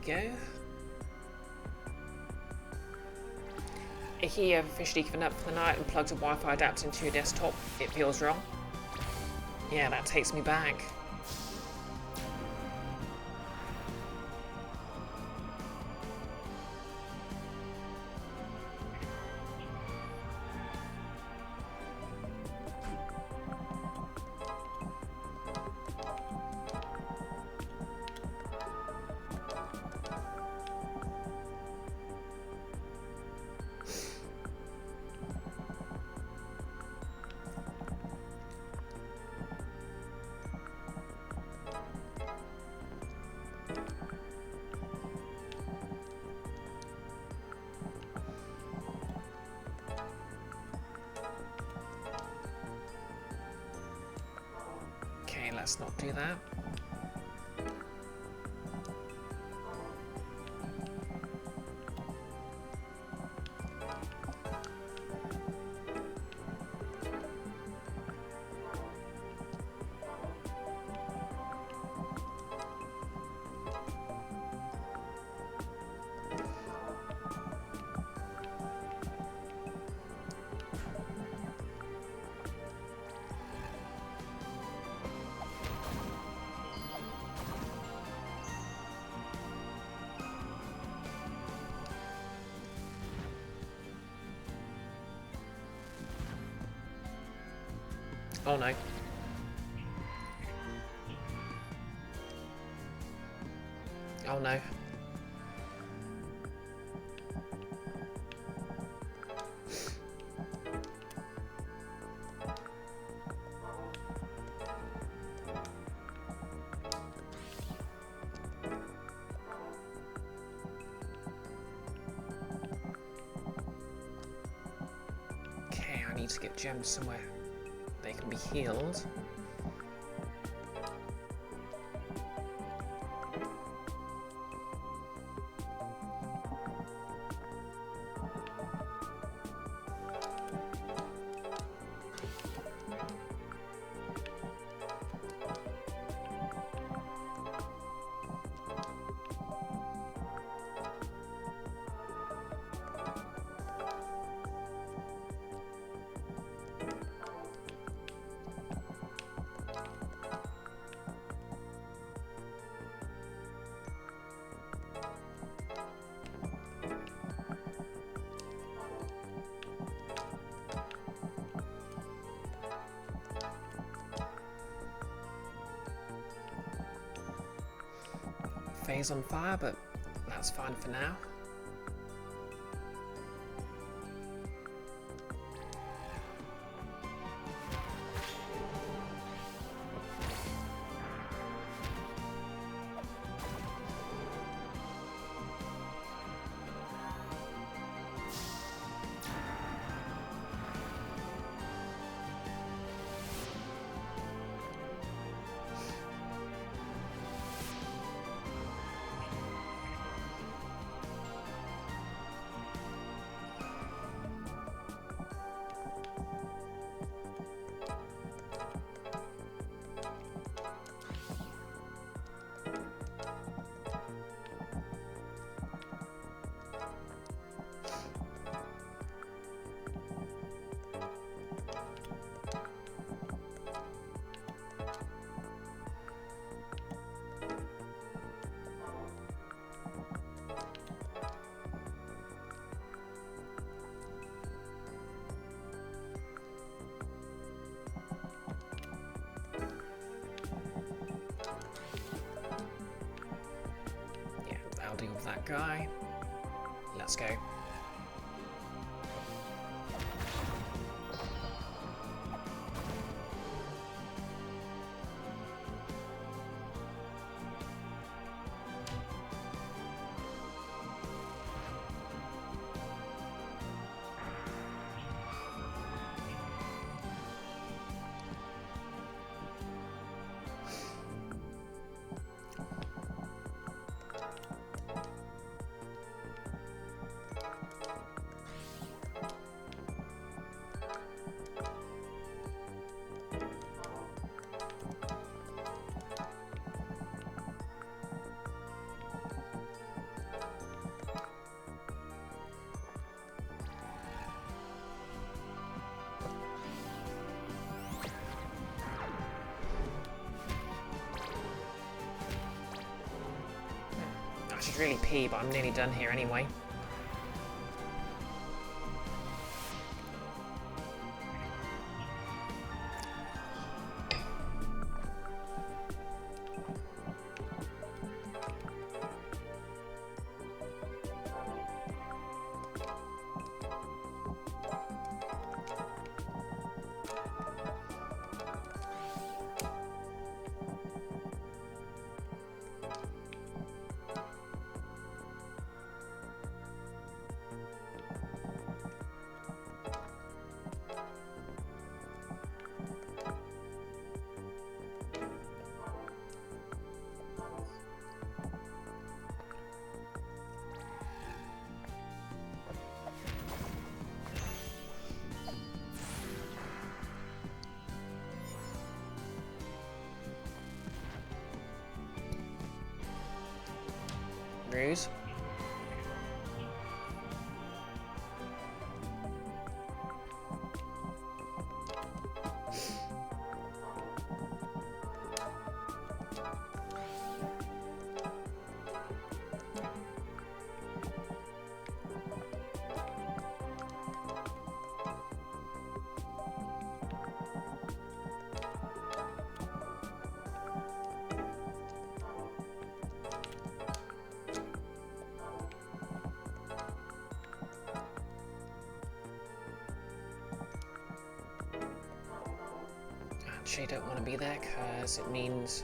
Go. If you have officially given up for the night and plugged a Wi-Fi adapter into your desktop, it feels wrong. Yeah, that takes me back. Let's not do that. Oh no. Oh no. Okay, I need to get gems somewhere. They can be healed. is on fire, but that's fine for now. I'll deal with that guy. Let's go. I should really pee, but I'm nearly done here anyway. Ruse. Actually, don't want to be there because it means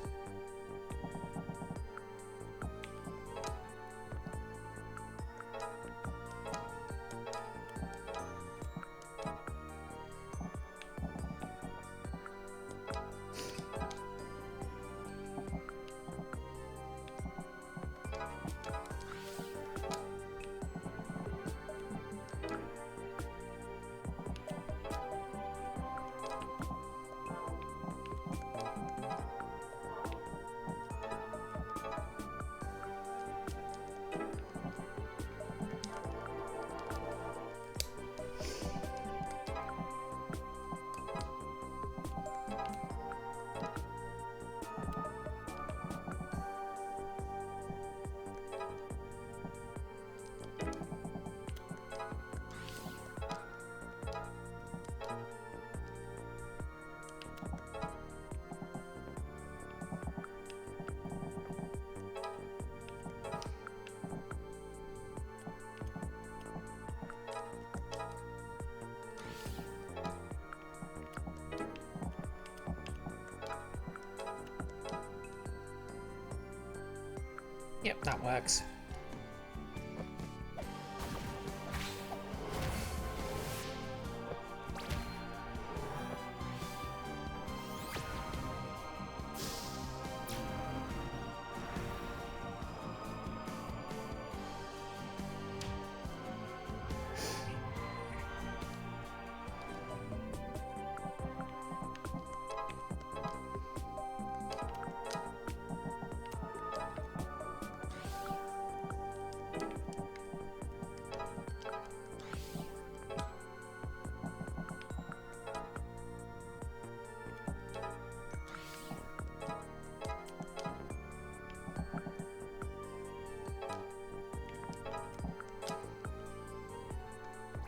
Yep, that works.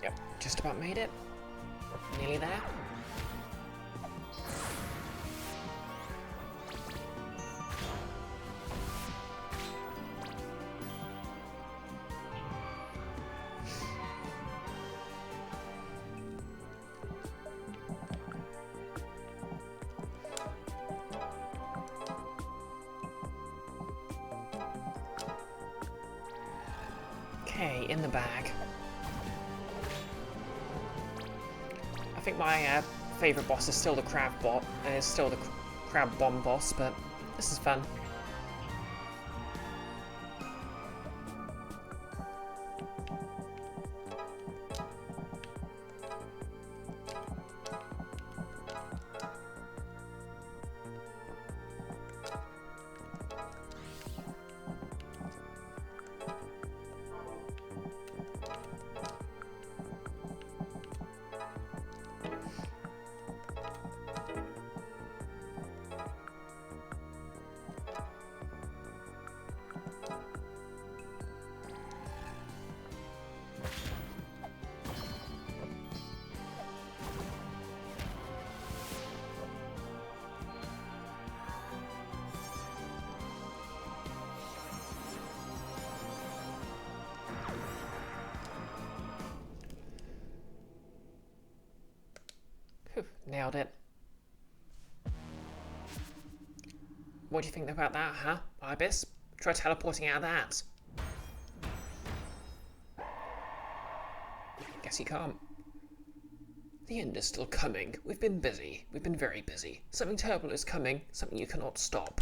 Yep, just about made it. Nearly there. Okay, in the bag. I think my favourite boss is still the crab bot. It's still the crab bomb boss, but this is fun. Whew, nailed it. What do you think about that, huh, Ibis? Try teleporting out of that. Guess you can't. The end is still coming. We've been busy. We've been very busy. Something terrible is coming, something you cannot stop.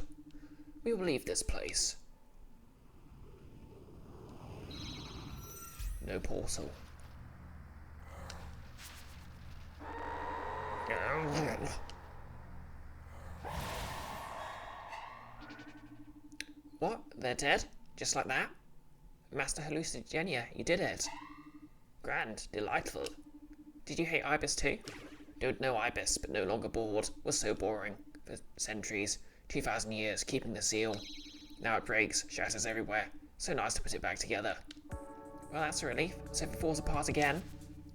We will leave this place. No portal. What? They're dead? Just like that? Master Hallucinogenia, you did it. Grand, delightful. Did you hate Ibis too? Don't know Ibis, but no longer bored. Was so boring. For centuries. 2,000 years, keeping the seal. Now it breaks, shatters everywhere. So nice to put it back together. Well, that's a relief. So if it falls apart again,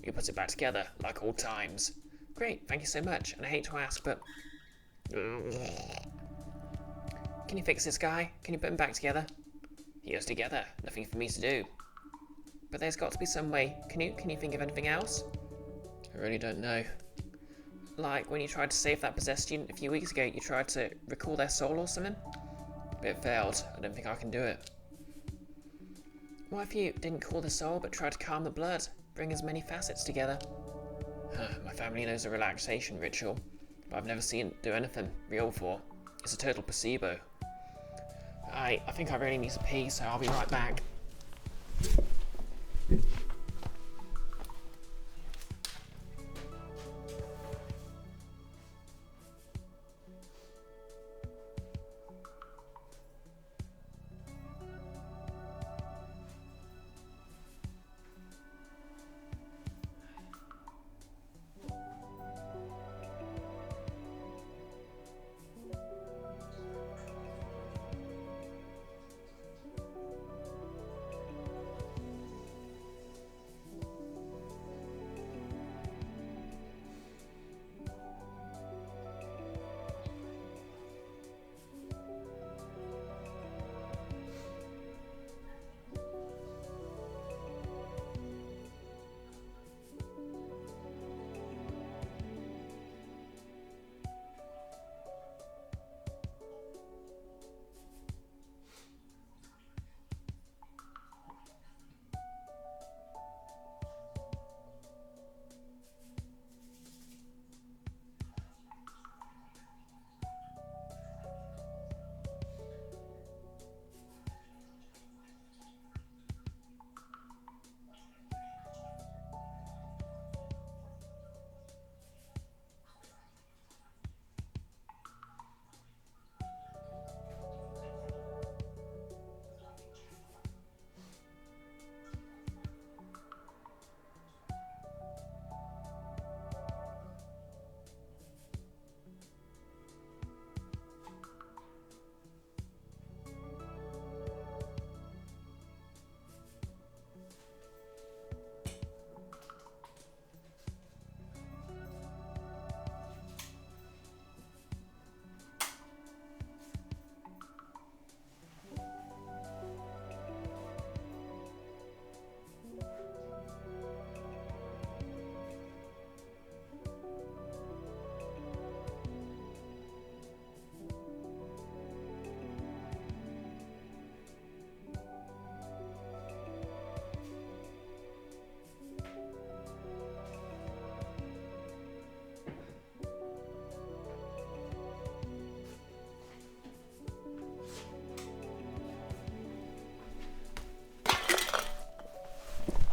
you put it back together, like old times. Great, thank you so much. And I hate to ask, but... Can you fix this guy? Can you put him back together? He is together. Nothing for me to do. But there's got to be some way. Can you think of anything else? I really don't know. Like when you tried to save that possessed student a few weeks ago, you tried to recall their soul or something? But it failed. I don't think I can do it. What if you didn't call the soul, but tried to calm the blood? Bring as many facets together? My family knows a relaxation ritual, but I've never seen it do anything real before. It's a total placebo. I think I really need to pee, so I'll be right back.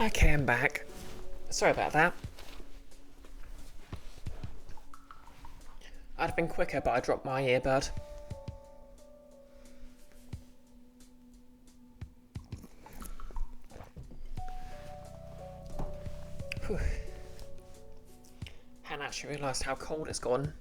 Okay, I'm back. Sorry about that. I'd have been quicker, but I dropped my earbud. Whew. Hadn't actually realised how cold it's gone.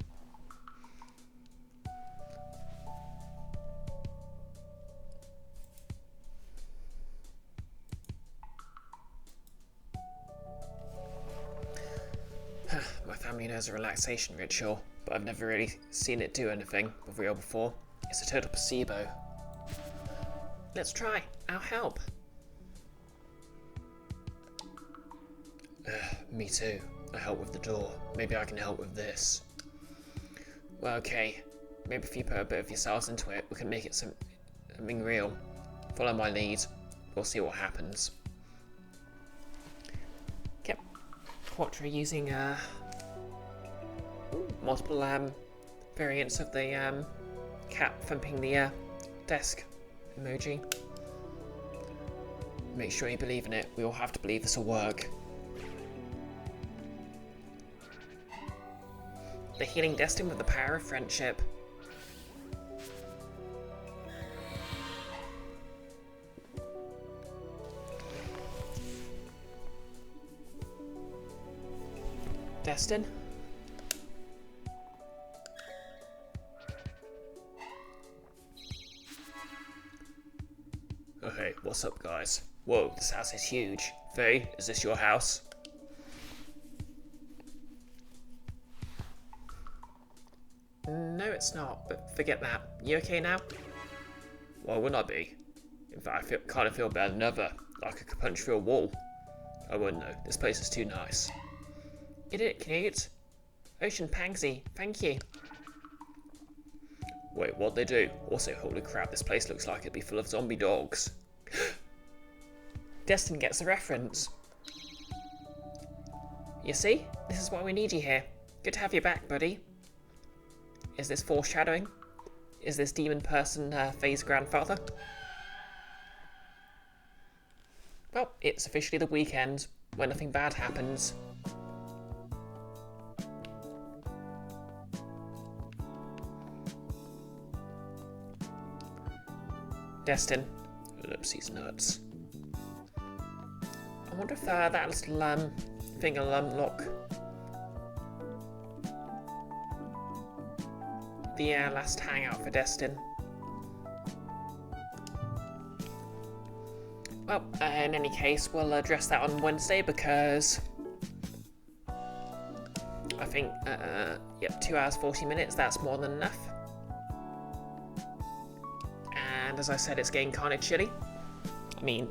My family knows a relaxation ritual, but I've never really seen it do anything with real before. It's a total placebo. Let's try. I'll help. Me too. I help with the door. Maybe I can help with this. Well, okay. Maybe if you put a bit of yourselves into it, we can make it something real. Follow my lead. We'll see what happens. Yep. Quattro using multiple variants of the cat thumping the desk emoji. Make sure you believe in it. We all have to believe this will work. The healing Destin with the power of friendship. Destin? Oh hey, what's up guys? Whoa, this house is huge. Faye, is this your house? No, it's not, but forget that. You okay now? Why wouldn't I be? In fact, I kind of feel better than ever, like I could punch through a wall. I wouldn't know, this place is too nice. You did it, Knut. Ocean Pansy, thank you. Wait, what'd they do? Also, holy crap, this place looks like it'd be full of zombie dogs. Destin gets the reference. You see? This is why we need you here. Good to have you back, buddy. Is this foreshadowing? Is this demon person Faye's grandfather? Well, it's officially the weekend, where nothing bad happens. Destin. Oopsies nuts. I wonder if that little thing will unlock the last hangout for Destin. Well, in any case, we'll address that on Wednesday because I think, yep, 2 hours 40 minutes, that's more than enough. And as I said, it's getting kind of chilly. I mean,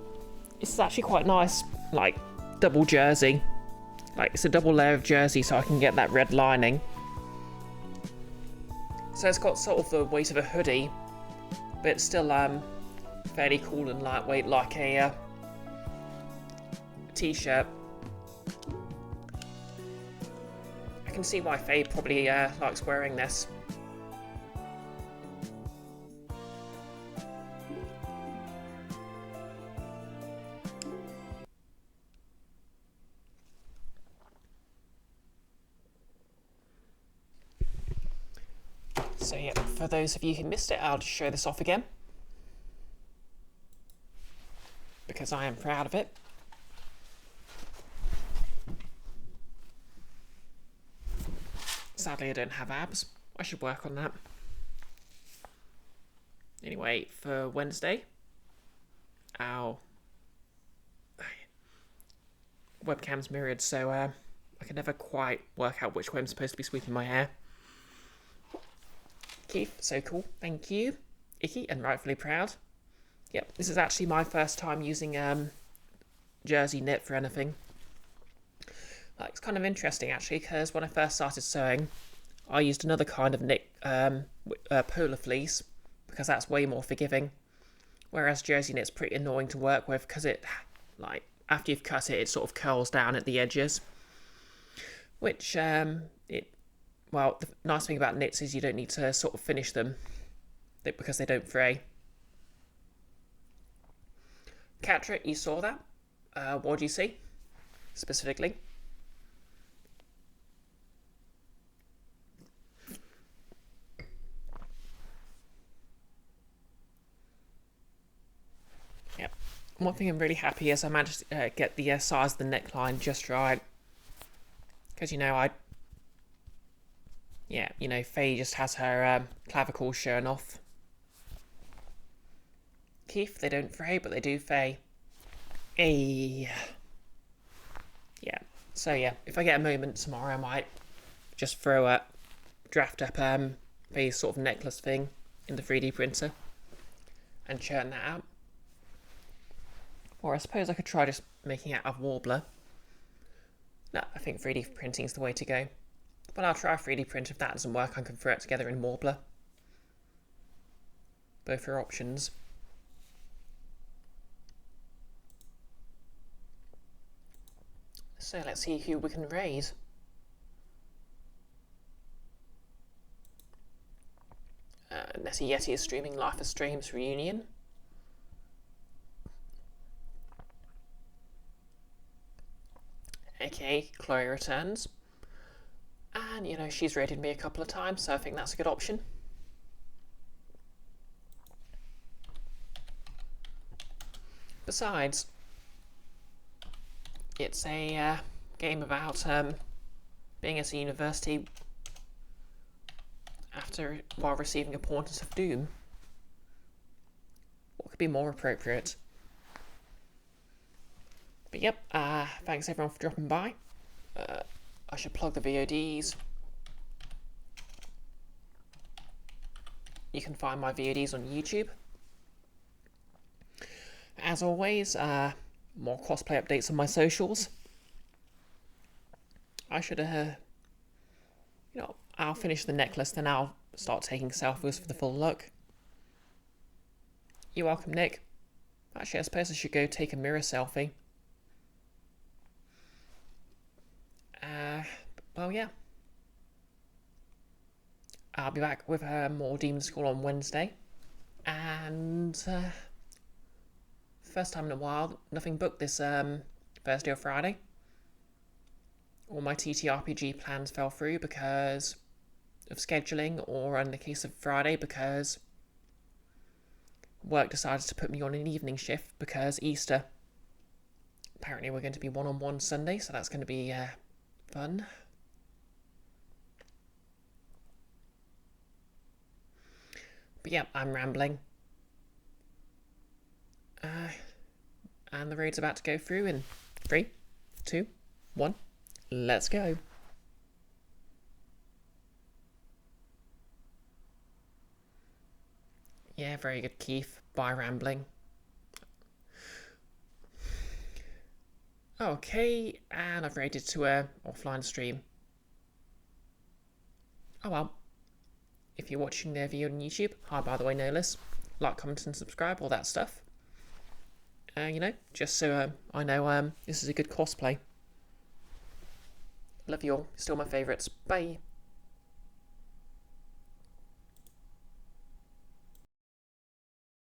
it's actually quite nice, like, double jersey. Like, it's a double layer of jersey so I can get that red lining. So it's got sort of the weight of a hoodie, but it's still fairly cool and lightweight, like a t-shirt. I can see why Faye probably likes wearing this. So yeah, for those of you who missed it, I'll just show this off again, because I am proud of it. Sadly, I don't have abs. I should work on that. Anyway, for Wednesday, our webcam's mirrored, so I can never quite work out which way I'm supposed to be sweeping my hair. Keith, so cool, thank you. Icky, and rightfully proud. Yep, this is actually my first time using jersey knit for anything. It's kind of interesting actually, because when I first started sewing, I used another kind of knit polar fleece, because that's way more forgiving. Whereas jersey knit's pretty annoying to work with, because it, like, after you've cut it, it sort of curls down at the edges. Which, well, the nice thing about knits is you don't need to sort of finish them, because they don't fray. Catra, you saw that? What do you see? Specifically? Yep. One thing I'm really happy is I managed to get the size of the neckline just right. Because, you know, yeah, you know, Faye just has her clavicle showing off. Keith, they don't fray, but they do Faye. Hey. Yeah. So, yeah, if I get a moment tomorrow, I might just draft up Faye's sort of necklace thing in the 3D printer and churn that out. Or I suppose I could try just making it out of Warbler. No, I think 3D printing is the way to go. But I'll try a 3D print. If that doesn't work, I can throw it together in Warbler. Both are options. So let's see who we can raise. Nessie Yeti is streaming Life of Streams Reunion. Okay, Chloe returns. And, you know, she's raided me a couple of times, so I think that's a good option. Besides, it's a game about being at a university while receiving a Portents of Doom. What could be more appropriate? But yep, thanks everyone for dropping by. I should plug the VODs. You can find my VODs on YouTube. As always, more cosplay updates on my socials. I should, you know, I'll finish the necklace, then I'll start taking selfies for the full look. You're welcome, Nick. Actually, I suppose I should go take a mirror selfie. Well, yeah. I'll be back with more Demonschool on Wednesday. And first time in a while, nothing booked this Thursday or Friday. All my TTRPG plans fell through because of scheduling, or in the case of Friday, because work decided to put me on an evening shift because Easter. Apparently we're going to be one-on-one Sunday, so that's going to be fun. But yeah, I'm rambling. And the raid's about to go through in 3, 2, 1. Let's go. Yeah, very good, Keith. Bye, rambling. Okay, and I've raided to a offline stream. Oh well. If you're watching their video on YouTube, hi by the way, no less. Like, comment and subscribe, all that stuff. You know, just so I know this is a good cosplay. Love you all. Still my favourites. Bye.